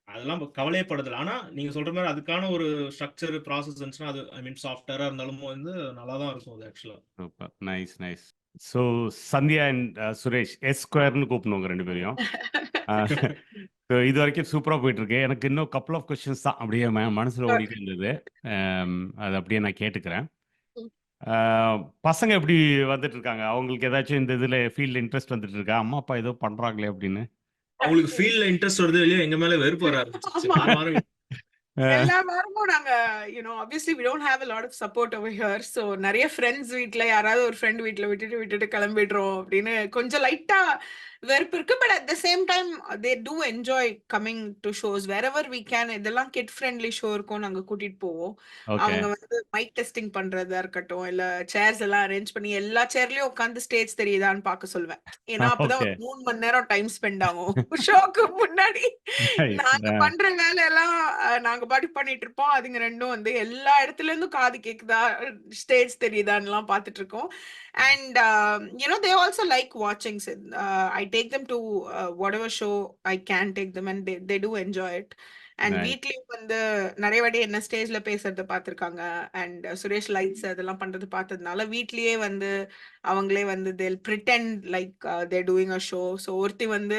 அதெல்லாம் கவலையே படுறதில்ல. ஆனா நீங்க சொல்ற மாதிரி அதுக்கான ஒரு ஸ்ட்ரக்சர் ப்ராசஸ் இருந்துச்சுன்னா அது ஐ மீன் சாஃப்ட்வேரா இருந்தாலும் வந்து நல்லா தான் இருக்கும் அது ஆக்சுவலா. Super. Nice, nice. So Sandhya and Suresh S ஸ்கொயர்னு கூப்பிடணும் உங்க 2 பேரையும். ஸோ இது வரைக்கும் சூப்பரா போயிட்டு இருக்கு. எனக்கு இன்னும் கப்புள் ஆஃப் கொஸ்டின்ஸ் தான் அப்படியே மனசுல ஓடிட்டு இருந்தது. அது அப்படியே நான் கேட்டுக்கிறேன். பசங்க எப்படி வந்துட்டு இருக்காங்க? அவங்களுக்கு ஏதாச்சும் இந்த இதுல ஃபீல்ட்ல இன்ட்ரெஸ்ட் வந்துட்டு இருக்கா? அம்மா அப்பா ஏதோ பண்றாங்களே அப்படின்னு. அவங்களுக்கு ஃபீல்ட்ல இன்ட்ரெஸ்ட் வருது இல்லையோ எங்க மேல வெறுப்பு வர ஆரம்பிச்சிருச்சு. ஆமா. ஒரு வாரம் எல்லா வாரமும் நாங்க obviously we don't have a lot of support over here, so நிறைய ஃப்ரெண்ட்ஸ் வீட்ல யாராவது ஒரு ஃப்ரெண்ட் வீட்ல விட்டுட்டு கிளம்பிடுறோம் அப்படின்னு கொஞ்சம் லைட்டா வெறுப்பு இருக்கு. But at the same time they do enjoy coming to shows wherever we can. இதெல்லாம் கிட் ஃப்ரெண்ட்லி ஷோ இருக்கும், நாங்க கூட்டிட்டு போவோம். ஓகே. அவங்க வந்து மைக் டெஸ்டிங் பண்றதா இருக்கட்டும், இல்ல சேர்ஸ் எல்லாம் அரேஞ்ச் பண்ணி எல்லா சேர்லயும் உட்காந்து ஸ்டேஜ் தெரியுதான்னு பார்க்க சொல்லுவேன். ஏன்னா அப்பதான் ஓகே. ஒரு 3 மணி நேரம் டைம் ஸ்பெண்ட் ஆகும் ஷோக்கு முன்னாடி. நைஸ். நாங்க பண்ற வேலை எல்லாம் நாங்க பாட்டு பண்ணிட்டு இருப்போம். அதுங்க ரெண்டும் வந்து எல்லா இடத்துல இருந்தும் காது கேக்குதா, ஸ்டேஜ் தெரியுதான்னு எல்லாம் பார்த்துட்டு இருக்கோம். And they also like watching. I take them to whatever show I can take them, and they do enjoy it. And nice. வீட்லயும் வந்து நிறைய வாட்டி என்ன ஸ்டேஜ்ல பேசுறத பார்த்திருக்காங்க. அண்ட் சுரேஷ் லைட்ஸ் அதெல்லாம் பண்றது பார்த்ததுனால வீட்லயே வந்து அவங்களே வந்து they'll pretend like they're doing a show. So ஒருத்தி வந்து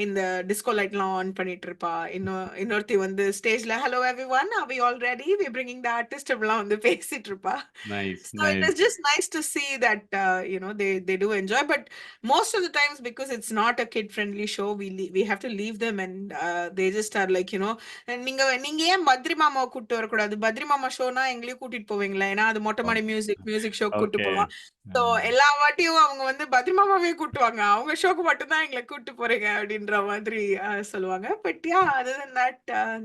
இந்த டிஸ்கோ லைட்லாம் ஆன் பண்ணிட்டு இருப்பா. இன்னொருத்தி வந்து ஸ்டேஜ்ல hello everyone, are we all ready, we're bringing the artist அப்படிலாம் வந்து பேசிட்டு இருப்பா. Nice, So it is nice. just nice to see that they do enjoy. But most of the times, because it's not a kid friendly show, we have to leave them, and they just are like நீங்க ஏன் பத்ரி மாமாவை கூட்டிட்டு வரக்கூடாது, பத்ரி மாமா ஷோனா எங்களையும் கூட்டிட்டு போவீங்களா, ஏன்னா அது மொட்டை மாடி மியூசிக் ஷோ கூட்டு ஓகே. போவோம். சோ எல்லா வாட்டியும் அவங்க வந்து பத்ரி மாமாவே கூட்டுவாங்க, அவங்க ஷோக்கு மட்டும்தான் எங்களை கூட்டு போறீங்க அப்படின்ற மாதிரி சொல்லுவாங்க. But yeah other than that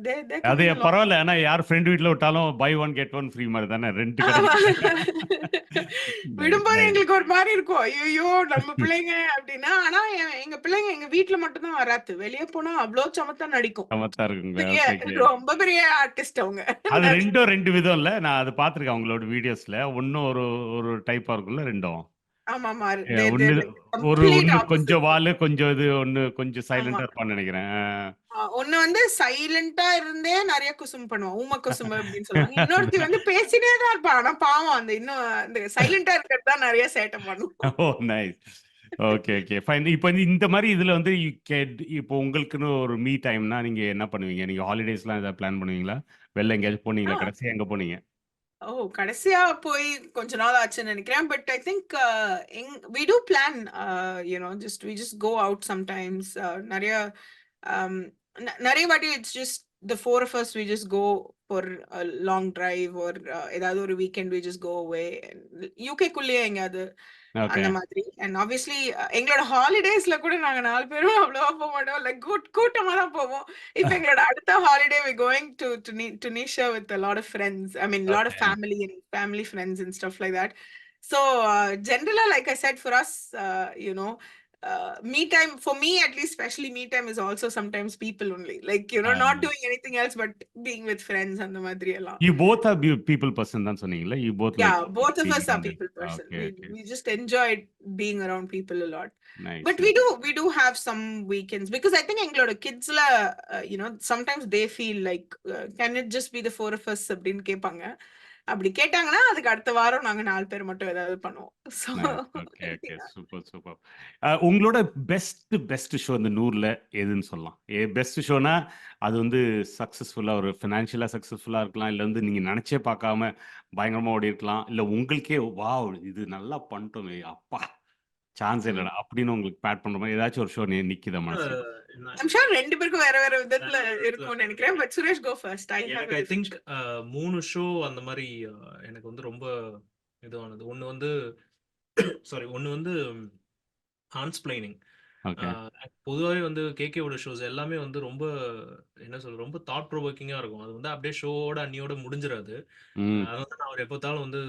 they அது coming along. பரவாயில்ல. ஆனா யார் ஃப்ரெண்ட் வீட்ல விட்டாலும் buy one get one free மாதிரி தானே, ரெண்டு ஆமா. கிடைக்கும். விடும்போது எங்களுக்கு ஒரு மாதிரி இருக்கும், ஐயோ நம்ம பிள்ளைங்க அப்படின்னா. ஆனா எங்க பிள்ளைங்க எங்க வீட்டுல மட்டும் தான் வராது, வெளியே போனா அவ்வளவு சமத்தா நடிக்கும். சமத்தா இருக்குங்க. பெரிய ஓகே. ரொம்ப பெரிய ஆர்டிஸ்ட் அவங்க. அது ரெண்டு விதம் இல்ல. நான் அது பார்த்திருக்கேன் அவங்களோட வீடியோஸ்ல. ஒன்னும் ஒரு டைப்பா இருக்கும்ல ரெண்டும். ஆமா ஆமா ஒன்னு complete opposite. கொஞ்சம் வாலு கொஞ்சம் இது, ஒன்னு கொஞ்சம் ஆமா. சைலண்டா இருப்பான்னு நினைக்கிறேன். ஒண்ணு வந்து சைலண்டா இருந்தே நிறைய குசும் பண்ணுவான், ஊம குசும் அப்படின்னு சொல்லுவாங்க. இன்னொருத்தி வந்து பேசினே தான் இருப்பா, ஆனா பாவம் அந்த இந்த சைலண்டா இருக்கிறது தான் நிறைய சேட்டை பண்ணும். ஓ நைஸ். Okay, okay, fine. இப்போ இந்த மாதிரி இதுல வந்து இப்போ உங்களுக்குன்னு ஒரு மீ டைம்னா நீங்க என்ன பண்ணுவீங்க? நீங்க ஹாலிடேஸ்லாம் ஏதாவது பிளான் பண்ணுவீங்களா? வெளில எங்கேயாச்சும் போனீங்களா? கடைசியா எங்க போனீங்க? கடைசியா போய் கொஞ்ச நாள் ஆச்சுன்னு நினைக்கிறேன். But I think we do plan, we just go out sometimes. நிறைய வாட்டி it's just the 4 of us, we just go for a long drive, or ஏதாவது ஒரு weekend we just go away. UK குள்ளேயே எங்கயாவது ஓகே. அந்த மாதிரி. அண்ட் ஆப்வியஸ்லி எங்களோட ஹாலிடேஸ்ல கூட நாங்க 4 பேரும் அவ்வளவா போக மாட்டோம், லைக் கூட்டமா தான் போவோம். இப்ப எங்களோட அடுத்த holiday we going to Tunisia with a lot of friends. I mean, lot of Okay. family friends and stuff like that. So generally, like I said, for us, me time, for me at least, especially me time is also sometimes people only, like not doing anything else but being with friends and the madri alla. You both are people person தான் சொன்னீங்களா? You both Yeah, like both of being us are around it. people person. Okay, okay. We just enjoyed being around people a lot. Nice. But we do have some weekends, because I think எங்களோட kidsல sometimes they feel like can it just be the 4 of us அப்படின்னு கேட்பாங்க. அப்படி கேட்டாங்கன்னா அதுக்கு அடுத்த வாரம் நாங்க 4 பேர் மட்டும் ஏதாவது பண்ணுவோம். So okay, okay, super. உங்களோட பெஸ்ட் ஷோ இந்த 100ல எதுன்னு சொல்லலாம்? பெஸ்ட் ஷோனா அது வந்து சக்சஸ்ஃபுல்லா ஒரு ஃபினான்ஷியலா சக்சஸ்ஃபுல்லா இருக்கலாம், இல்ல வந்து நீங்க நினைச்சே பார்க்காம பயங்கரமா ஓடி இருக்கலாம், இல்ல உங்களுக்கே வாவ் இது நல்லா பண்ணிட்டோமே அப்பா சான்ஸ் ம். இல்லடா அப்படின்னு உங்களுக்கு பேட் பண்ற மாதிரி ஏதாச்சும் ஒரு ஷோ நிக்குதா மனசுல? நான் ஐம் ஷூர் 2 பேருக்கும் வேற வேற விதத்துல இருக்கும்னு நினைக்கிறேன். But Suresh go first. I have எனக்கு a I different think show. 3 show அந்த மாதிரி எனக்கு வந்து ரொம்ப இதுவானது. ஒன்னு வந்து சாரி, ஒன்னு வந்து ஹான்ஸ்பிளைனிங். ஓகே. பொதுவாகவே வந்து கேகேவோட ஷோஸ் எல்லாமே வந்து ரொம்ப என்ன சொல்ற ரொம்ப தாட் ப்ரொவோக்கிங்காக இருக்கும். அது வந்து அப்படியே ஷோவோட அன்னியோட முடிஞ்சிடாது. ம். அதனால நான் அவர் எப்போத்தாலும் வந்து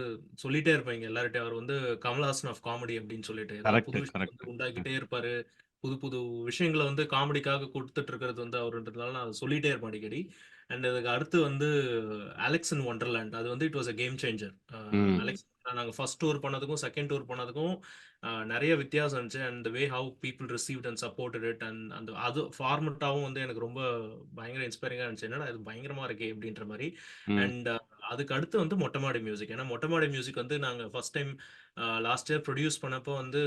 சொல்லிட்டே இருப்பேன் இங்க எல்லார்ட்டையும். அவர் வந்து கமல்ஹாசன் ஆஃப் காமெடி அப்படின்னு சொல்லிட்டு ஏதாவது கரெக்ட், புது விஷயம் கரெக்ட். வந்து உண்டாக்கிட்டே இருப்பாரு. புது புது விஷயங்களை வந்து காமெடிக்காக கொடுத்துட்டு இருக்கிறது வந்து அவருன்றதுனால நான் அதை சொல்லிட்டே இருப்பேன் அடிக்கடி. அண்ட் அதுக்கு அடுத்து வந்து அலெக்ஸ் இன் ஒண்டர்லேண்ட். அது வந்து it was a game changer. ம். அலெக்ஸ் நாங்கள் ஃபர்ஸ்ட் டூர் பண்ணதுக்கும் செகண்ட் டூர் பண்ணதுக்கும் நிறைய வித்தியாசம் இருந்துச்சு. And way how people received and supported it. And அந்த அது ஃபார்மெட்டாகவும் வந்து எனக்கு ரொம்ப பயங்கர இன்ஸ்பைரிங்காக இருந்துச்சு. என்னடா இது பயங்கரமா இருக்கே அப்படின்ற மாதிரி. ம். அண்ட் அதுக்கு அடுத்து வந்து மொட்டைமாடி மியூசிக். ஏன்னா மொட்டைமாடி மியூசிக் வந்து நாங்கள் first time last year produce பண்ணப்போ வந்து,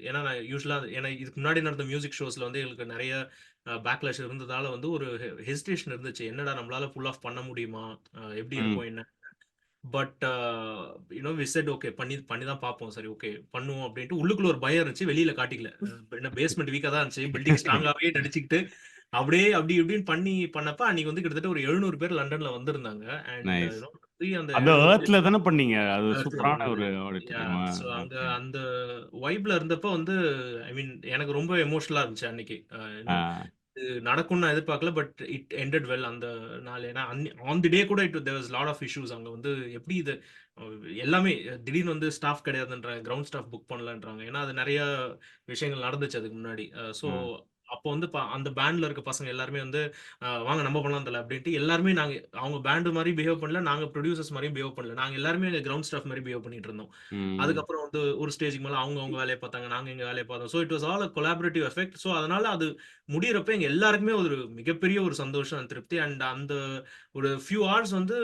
ஏன்னா நான் யூஸ்வலாக ஏன்னா இதுக்கு முன்னாடி நடந்த மியூசிக் ஷோஸில் வந்து எங்களுக்கு நிறைய பேக்லாஷ் இருந்ததால வந்து ஒரு ஹெசிடேஷன் இருந்துச்சு. என்னடா நம்மளால புல் ஆஃப் பண்ண முடியுமா, எப்படி ம். இருக்கும் என்ன. But you know we set okay, பண்ணி பண்ணி தான் பார்ப்போம். சரி ஓகே பண்ணுவோம் அப்படின்ட்டு உள்ளுக்குள்ள ஒரு பயம் இருந்துச்சு, வெளியில காட்டிக்கல. என்ன பேஸ்மெண்ட் வீக்காக தான் இருந்துச்சு, பில்டிங் ஸ்ட்ராங்காகவே நடிச்சுக்கிட்டு அப்படியே அப்படி இப்படின்னு பண்ணப்ப அன்னைக்கு வந்து கிட்டத்தட்ட ஒரு 700 பேர் லண்டன்ல வந்திருந்தாங்க. And nice. அந்த அந்த 700 ஏர்த்ல தானே பண்ணீங்க? அது பேர் சூப்பரான ஒரு ஆடிட்டோரியம். ஸோ அங்க ஓகே. அந்த வைப்ல இருந்தப்ப வந்து ஐ மீன் எனக்கு ரொம்ப எமோஷனலா இருந்துச்சு அன்னைக்கு. ஆ. இது நடக்கும்னு நான் எதிர்பார்க்கல. பட் இட் எண்டட் வெல் அந்த நாள். ஏன்னா ஆன் தி டே கூட there was lot of issues. அங்க வந்து எப்படி இது எல்லாமே திடீர்னு வந்து ஸ்டாஃப் கிடையாதுன்றாங்க, கிரவுண்ட் ஸ்டாஃப் புக் பண்ணலன்றாங்க. ஏன்னா அது நிறைய விஷயங்கள் நடந்துச்சு அதுக்கு முன்னாடி. So ah. அப்போ வந்து அந்த பேண்ட்ல இருக்க பசங்க எல்லாருமே வந்து வாங்க நம்ம பண்ணலாம் தல அப்படின்ட்டு எல்லாருமே நாங்க அவங்க பேண்ட் மாதிரி பிஹேவ் பண்ணல, நாங்க ப்ரொடியூசர்ஸ் மாதிரியும் பிஹேவ் பண்ணல. நாங்க எல்லாருமே கிரவுண்ட் ஸ்டாஃப் மாதிரி பிஹேவ் பண்ணிட்டு இருந்தோம். ம். அதுக்கப்புறம் வந்து ஒரு ஸ்டேஜ்க்கு மேல அவங்க வேலையை பார்த்தாங்க, நாங்க எங்க வேலையை பார்த்தோம். So it was all a collaborative effect. So அதனால அது முடியறப்ப எங்க எல்லாருக்குமே ஒரு மிகப்பெரிய ஒரு சந்தோஷம், திருப்தி. அண்ட் அந்த ஒரு ஃபியூ ஹவர்ஸ் வந்து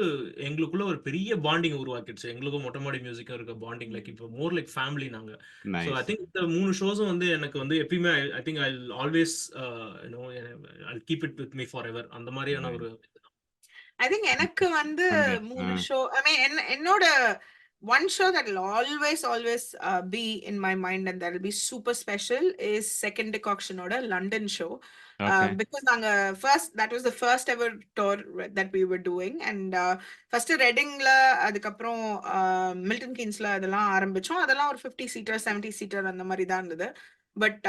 எங்களுக்குள்ள ஒரு பெரிய பாண்டிங் உருவாக்கிடுச்சு. எங்களுக்கும் மொட்டைமாடி மியூசிக்கும் இருக்க பாண்டிங் லைக் இப்போ மோர் லைக் ஃபேமிலி நாங்க. So I nice. திங்க் இந்த 3 ஷோஸும் வந்து எனக்கு வந்து எப்பயுமே I think I always you know I keep it with me for ever. அந்த மாதிரியான ஒரு I think எனக்கு வந்து அங்க. 3 ஷோ ஐ மீன் என்னோட one show that will always be in my mind and that will be super special is Second Decoction oda London show. Okay. Because that was the first ever tour that we were doing. And first Readingல அதுக்கப்புறம் மில்டன் கீன்ஸ்ல அதெல்லாம் ஆரம்பிச்சோம். அதெல்லாம் ஒரு 50 seater 70 seater அந்த மாதிரி தான் இருந்தது. பட்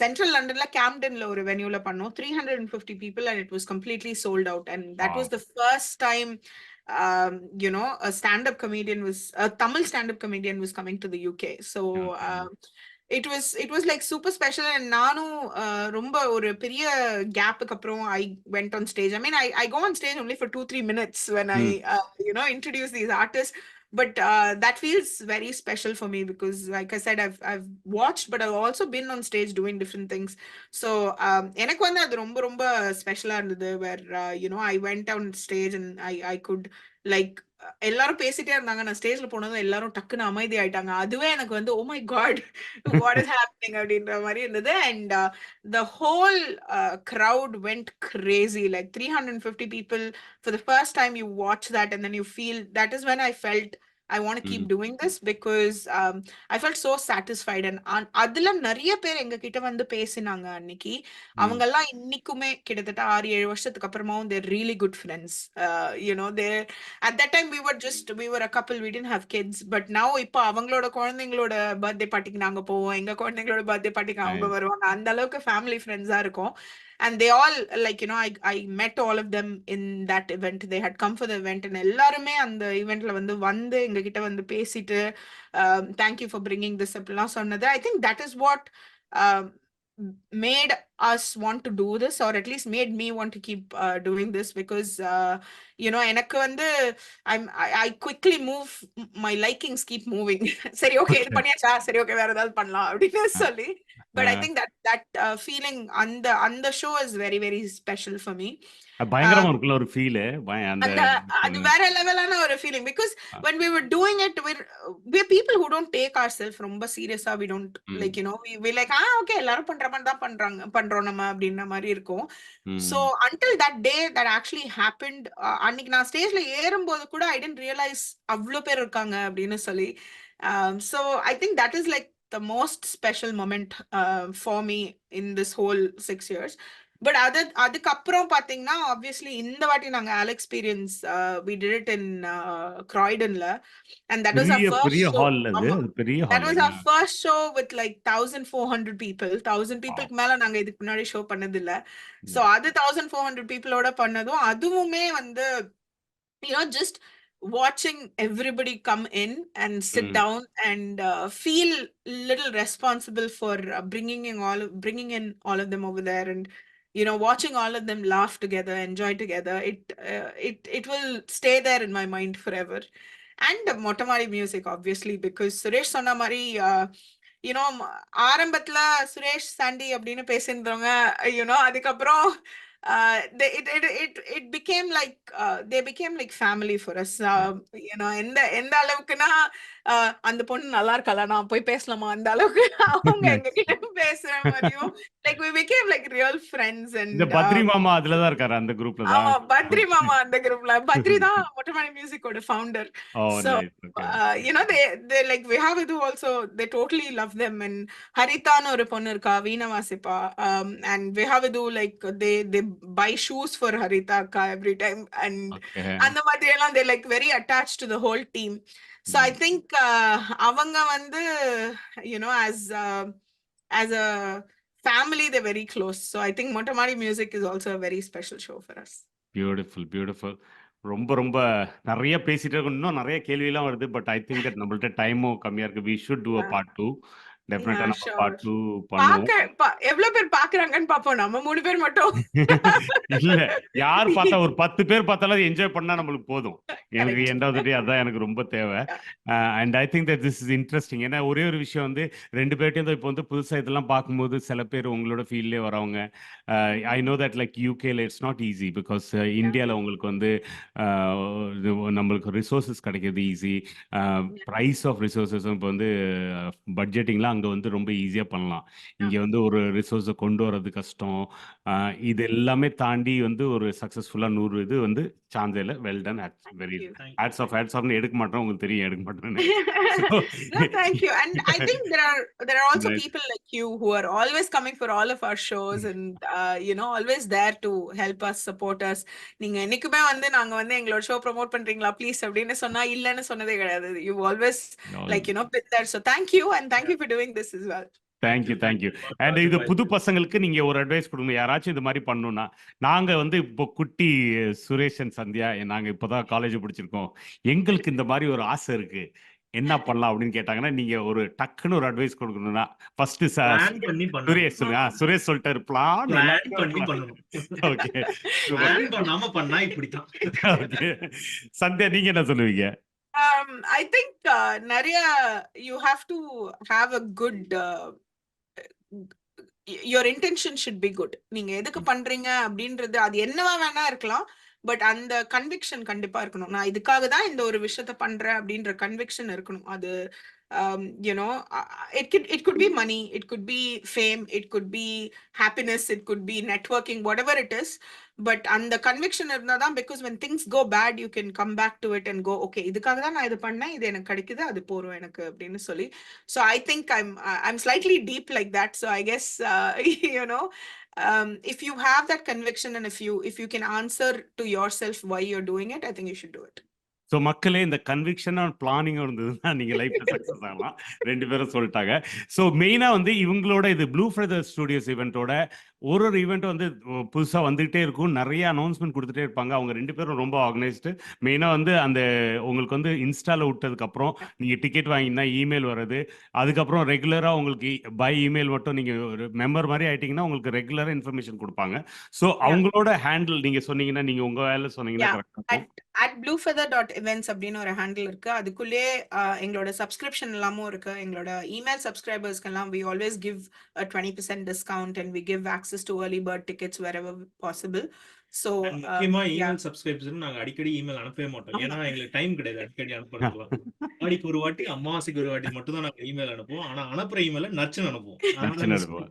சென்ட்ரல் லண்டன்ல கேம்டன்ல ஒரு வென்யூல பண்ணோம். 350 people and it was completely sold out. And that was the first time a stand-up comedian a Tamil stand-up comedian was coming to the UK. So it was like super special. And நானும் ரொம்ப ஒரு பெரிய கேப்புக்கு அப்புறம் I went on stage. I mean I go on stage only for 2-3 minutes when I introduce these artists. But that feels very special for me because, like I said, I've watched, but I've also been on stage doing different things. So எனக்கு வந்து அது ரொம்ப ரொம்ப ஸ்பெஷலா இருந்தது. Where I went on stage and I could like எல்லாரும் பேசிட்டே இருந்தாங்க. நான் ஸ்டேஜ்ல போனதும் எல்லாரும் டக்குன்னு அமைதி ஆயிட்டாங்க. அதுவே எனக்கு வந்து oh my god what is happening அப்படின்ற மாதிரி இருந்தது. And the whole crowd went crazy, like 350 people. For the first time you watch that and then you feel, that is when I felt I want to keep doing this because I felt so satisfied. And அதுல நிறைய பேர் எங்க கிட்ட வந்து பேசினாங்க அன்னைக்கு. அவங்க எல்லாம் இன்னைக்குமே கிட்டத்தட்ட 6-7 வருஷத்துக்கு அப்புறமாவும் they're really good friends. They at that time we were a couple, we didn't have kids, but now இப்போ அவங்களோட குழந்தைங்களோட பர்த்டே பார்ட்டிக்கு நாங்க போவோம், எங்க குழந்தைங்களோட பர்த்டே பார்ட்டிக்கு அவங்க வருவாங்க. அந்த அளவுக்கு ஃபேமிலி ஃப்ரெண்ட்ஸா இருக்கும். And they all I met all of them in that event. They had come for the event and எல்லாருமே அந்த ஈவென்ட்ல வந்து எங்க கிட்ட வந்து பேசிட்டு thank you for bringing this up லாம் சொன்னது. I think that is what made us want to do this, or at least made me want to keep doing this, because எனக்கு வந்து I quickly move, my likings keep moving. சரி ஓகே இது பண்ணியாச்சா, சரி ஓகே வேற ஏதாவது பண்ணலாம் அப்படின்னு சொல்லி. But I think that feeling அந்த show is very very special for me. பயங்கரமா இருக்குல்ல ஒரு ஃபீல். அது வேற லெவலான ஒரு feeling. because when we were doing it, we're people who don't take ourselves ரொம்ப சீரியஸா. we don't like we like okay எல்லாரும் பண்ற மாதிரி தான் பண்றோம் நம்ம அப்படின்ற மாதிரி இருக்கும். So until that day that actually happened, அன்னைக்கு நான் ஸ்டேஜ்ல ஏறும்போது கூட I didn't realize அவ்வளோ பேர் இருக்காங்க அப்படின்னு சொல்லி. So I think that is like the most special moment for me in this whole 6 years. But அதுக்கப்புறம் பாத்தீங்கன்னா obviously இந்த வாட்டி நாங்க Alexperience we did it in Croydonல, and that was our பெரிய first பெரிய show. ஹால் அது ஆமா, அது பெரிய that hall was our first show with like 1400 people. 1000 peopleக்கு மேல நாங்க இதுக்கு முன்னாடி ஷோ பண்ணது இல்ல. So அது 1400 peopleோட பண்ணதும் அதுவுமே வந்து just watching everybody come in and sit down and feel little responsible for bringing in all of them over there, and watching all of them laugh together, enjoy together, it will stay there in my mind forever. And Motamari music, obviously, because Suresh Sonamari, ஆரம்பத்துல சுரேஷ் சாண்டி அப்படின்னு பேசியிருந்தவங்க அதுக்கப்புறம் it became like they became like family for us. எந்த அளவுக்குன்னா அந்த பொண்ணு நல்லா இருக்கல, நான் போய் பேசலாமா, அந்த அளவுக்கு அவங்க எங்க கிட்ட பேசுற மாதிரியும் like we became like real friends. And இந்த பத்ரி மாமா அதுலதான் இருக்காரு, அந்த குரூப்ல தான். ஆமா, பத்ரி மாமா அந்த குரூப்ல. பத்ரி தான் மொட்டமாடி மியூசிக்கோட founder. So they like Vihavaду also, they totally love them. And Harithan ஒரு பொண்ணு இருக்கா, வீணா வாசிப்பா, and Vihavadu like they buy shoes for Haritha akka every time, and அந்த மாதிரி எல்லாம் they like very attached to the whole team. So I think அவங்க வந்து as a family they're very close. So I think Motamari music is also a very special show for us. Beautiful beautiful. ரொம்ப ரொம்ப நிறைய பேசிட்டு இருக்கோம், இன்னும் நிறைய கேள்வியெல்லாம் வருது. பட் ஐ திங்க் தட் நம்மள்ட்ட டைமும் கம்மியா இருக்கு. We should do a part 2. டெஃபினட்டா நம்ம பார்ட் 2 பண்ணுவோம். எவ்வளவு பேர் பாக்குறாங்கன்னு பாப்போம். நம்ம 3 பேர் மட்டும் இல்ல, யார் பார்த்தா ஒரு 10 பேர் பார்த்தாலும் என்ஜாய் பண்ணா நம்மளுக்கு போதும். எனக்கு எண்ட் ஆஃப் தி டே அதான் எனக்கு ரொம்ப தேவை. And I think that this is interesting. ஏன்னா ஒரே ஒரு விஷயம் வந்து 2 பேர்ட்டையும் இப்போ வந்து புதுசா இதெல்லாம் பார்க்கும்போது சில பேர் உங்களோட ஃபீல்ட்லேயே வரவங்க. ஐ நோ தட் லைக் யூகேல இட்ஸ் நாட் ஈஸி பிகாஸ் இந்தியாவில் உங்களுக்கு வந்து நம்மளுக்கு ரிசோர்ஸஸ் கிடைக்கிறது ஈஸி. ப்ரைஸ் ஆஃப் ரிசோர்ஸஸும் இப்போ வந்து பட்ஜெட்டிங்லாம் அங்கே வந்து ரொம்ப ஈஸியாக பண்ணலாம். இங்கே வந்து ஒரு ரிசோர்ஸை கொண்டு வர்றது கஷ்டம். இது எல்லாமே தாண்டி வந்து ஒரு சக்ஸஸ்ஃபுல்லாக 100 இது வந்து சான்சேல வெல் டன். வெரி ஹேட்ஸ் ஆஃப்னு எடுக்க மாட்டோம், உங்களுக்கு தெரியும் எடுக்க மாட்டேன்னு. No, thank you. And I think there are also people like you who are always coming for all of our shows and always there to help us, support us. நீங்க என்னைக்குமே வந்து நாங்க வந்து எங்களோட ஷோ ப்ரோமோட் பண்றீங்களா ப்ளீஸ் அப்படின்னு சொன்னா இல்லன்னு சொன்னதே கிடையாது. You always like been there. So thank you, and thank you for doing this as well. Thank you. And இது புது பசங்களுக்கு நீங்க ஒரு அட்வைஸ் கொடுங்க. யாராச்சும் இது மாதிரி பண்ணணும்னா, நாங்க வந்து இப்போ குட்டி சுரேஷ் அண்ட் சந்தியா, நாங்க இப்போதான் காலேஜ் படிச்சிருக்கோம், எங்களுக்கு இந்த மாதிரி ஒரு ஆசை இருக்கு, என்ன பண்ணலாம் அப்படின்னு கேட்டாங்கன்னா, நீங்க ஒரு டக்குன்னு ஒரு அட்வைஸ் கொடுக்கணும்னா ஃபர்ஸ்ட் சுரேஷ் சொல்லுங்க. சுரேஷ் சொல்லிட்டாரு பிளான் பண்ணி பண்ணணும். ஓகே, பிளான் பண்ணாம பண்ணா இப்படிதான். ஓகே சந்தியா, நீங்க என்ன சொல்லுவீங்க? I think you have to have a good your intention should be good. நீங்க எதுக்கு பண்றீங்க அப்படின்றது அது என்னவா வேணா இருக்கலாம், பட் அந்த கன்விக்ஷன் கண்டிப்பா இருக்கணும். நான் இதுக்காக தான் இந்த ஒரு விஷயத்த பண்றேன் அப்படின்ற கன்விக்ஷன் இருக்கணும். அது it could be money, it could be fame, it could be happiness, it could be networking, whatever it is. But அந்த conviction இருந்தா தான், because when things go bad you can come back to it and go, okay, இதுக்காக தான் நான் இது பண்ணேன், இது எனக்கு கிடைக்குது, அது போறோம் எனக்கு அப்படின்னு சொல்லி. So I think I'm slightly deep like that. So I guess if you have that conviction and if you can answer to yourself why you're doing it, I think you should do it. So மக்களே, இந்த கன்விக்ஷன் அண்ட் பிளானிங் இருந்ததுன்னா நீங்கள் லைஃப்பில் சக்ஸஸ் ஆகலாம். 2 பேரும் சொல்லிட்டாங்க. ஸோ மெயினாக வந்து இவங்களோட இது ப்ளூ ஃபெதர் ஸ்டுடியோஸ் ஈவெண்ட்டோட ஒரு ஈவெண்ட் வந்து புதுசாக வந்துகிட்டே இருக்கும், நிறைய அனௌன்ஸ்மெண்ட் கொடுத்துட்டே இருப்பாங்க. அவங்க 2 பேரும் ரொம்ப ஆர்கனைஸ்டு. மெயினாக வந்து அந்த உங்களுக்கு வந்து இன்ஸ்டாவில் விட்டதுக்கப்புறம் நீங்கள் டிக்கெட் வாங்கினா இமெயில் வர்றது, அதுக்கப்புறம் ரெகுலராக உங்களுக்கு பை இமெயில் மட்டும் நீங்கள் ஒரு மெம்பர் மாதிரி ஆகிட்டிங்கன்னா உங்களுக்கு ரெகுலராக இன்ஃபர்மேஷன் கொடுப்பாங்க. ஸோ அவங்களோட ஹேண்டில் நீங்கள் சொன்னீங்கன்னா, நீங்கள் உங்கள் வேலை சொன்னீங்கன்னா கரெக்டாக இருக்கும். @bluefeather.events அப்படின்னு ஒரு ஹேண்டில் இருக்கு. அதுக்குள்ளே எங்களோட சப்ஸ்கிரிப்ஷன் எல்லாமும் இருக்கு. எங்களோட email சப்ஸ்கிரைபர்ஸ்க்கெல்லாம் we always give a 20% discount and we give access to early bird tickets wherever possible. So முக்கியமா இமெயில் சப்ஸ்கிரைபர்ஸ் நாங்க அடிக்கடி இமெயில் அனுப்பவே மாட்டோம். ஏன்னா எங்களுக்கு டைம் கிடையாது அடிக்கடி அனுப்புறதுக்கு. அடிக்கு ஒரு வாட்டி, அமாவாசைக்கு ஒரு வாட்டி மட்டும் தான் நாங்க இமெயில் அனுப்புவோம். ஆனா அனுப்புற இமெயில நச்சுன்னு அனுப்புவோம்.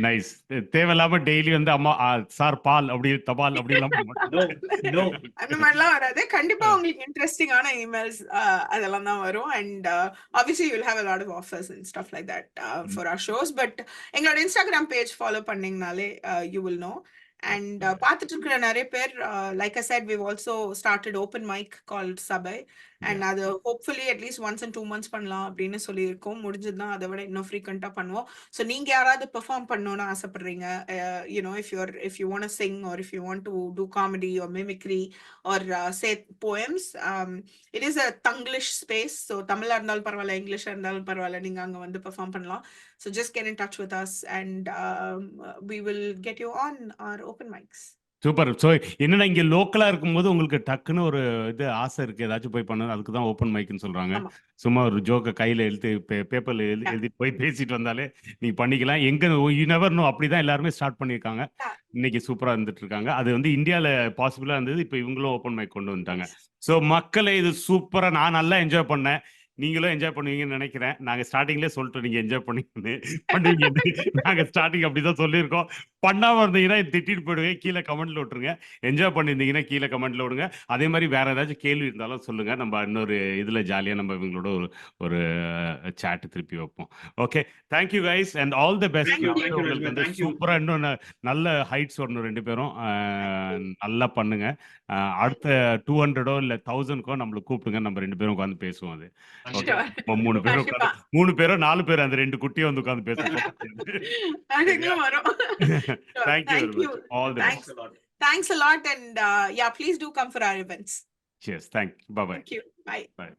நைஸ். தேவையில்லாம டெய்லி வந்து அம்மா சார் பால் அப்படி தபால் அப்படிலாம் போட நோ மாட்டேன். நோ அந்த மாதிரிலாம் வராது. கண்டிப்பா உங்களுக்கு இன்ட்ரெஸ்டிங்கான இமெயில்ஸ் அதெல்லாம் தான் வரும். And obviously you will have a lot of offers and stuff like that for our shows. But எங்களோட இன்ஸ்டாகிராம் பேஜ் ஃபாலோ பண்ணீங்கனாலே you will know. And பார்த்துட்டு இருக்கிற நிறைய பேர் like I said, we've also started open mic called Sabai. And அது hopefully at least once in 2 months பண்ணலாம் அப்படின்னு சொல்லியிருக்கோம். முடிஞ்சதுன்னா அதை விட இன்னும் ஃப்ரீக்வெண்டா பண்ணுவோம். ஸோ நீங்க யாராவது பெர்ஃபார்ம் பண்ணணும்னு ஆசைப்படுறீங்க, if you want to sing or if you want to do comedy or mimicry or say poems, it is a Tanglish space. So தமிழா இருந்தாலும் பரவாயில்ல, இங்கிலீஷா இருந்தாலும் பரவாயில்ல, நீங்க அங்க வந்து பெர்ஃபார்ம் பண்ணலாம். So just get in touch with us and we will get you on our open mics. Super. So என்னன்னா இங்கே லோக்கலாக இருக்கும்போது உங்களுக்கு டக்குன்னு ஒரு இது ஆசை இருக்குது, ஏதாச்சும் போய் பண்ணணும், அதுக்கு தான் ஓப்பன் மைக்குன்னு சொல்கிறாங்க. ஆமா. சும்மா ஒரு ஜோக்கை கையில் எழுதி பேப்பரில் Yeah. எழுதி போய் பேசிட்டு வந்தாலே நீங்கள் பண்ணிக்கலாம். எங்கே யூ நெவர் நோ, அப்படி தான் எல்லாருமே ஸ்டார்ட் பண்ணியிருக்காங்க. Yeah. இன்னைக்கு சூப்பராக இருந்துட்டு இருக்காங்க. அது வந்து இந்தியாவில் பாசிபிளாக இருந்தது, இப்போ இவங்களும் ஓப்பன் மைக் கொண்டு வந்துட்டாங்க. Yes. ஸோ மக்களை இது சூப்பராக நான் நல்லா என்ஜாய் பண்ணேன். நீங்களும் என்ஜாய் பண்ணுவீங்கன்னு நினைக்கிறேன். நாங்கள் ஸ்டார்டிங்லேயே சொல்லிட்டோம் நீங்கள் என்ஜாய் பண்ணுவீங்கன்னு. நாங்கள் ஸ்டார்டிங் அப்படி தான் சொல்லியிருக்கோம். பண்ணாமல் இருந்தீங்கன்னா திட்டிட்டு போயிடுங்க. கீழே கமெண்ட்ல விட்டுருங்க. என்ஜாய் பண்ணியிருந்தீங்கன்னா கீழே கமெண்ட்ல விடுங்க. அதே மாதிரி வேற ஏதாச்சும் கேள்வி இருந்தாலும் சொல்லுங்க. நம்ம இன்னொரு இதில் ஜாலியாக நம்ம இவங்களோட ஒரு சாட் திருப்பி வைப்போம். Okay, thank you guys and all the best. Thank you, thank you, உங்களுக்கு Rajma. வந்து Thank you. சூப்பராக இன்னும் நல்ல ஹைட்ஸ் வரணும் ரெண்டு பேரும். நல்லா பண்ணுங்க. அடுத்த 200ஓ இல்லை 1000க்கோ நம்மளை கூப்பிடுங்க, நம்ம ரெண்டு பேரும் உட்காந்து பேசுவோம். அது ஓகே, Sure. நம்ம 3 பேரும் கண்டிப்பா. உட்காந்து 3 பேரோ 4 பேர் அந்த 2 குட்டியை வந்து உட்காந்து பேசுவோம். அதுக்கும் வரும். Sure. Thank you very Thank you. much. All the Thanks. best. a lot. Thanks a lot. And yeah, please do come for our events. Cheers. Thank you. Bye bye. Thank you. Bye. Bye.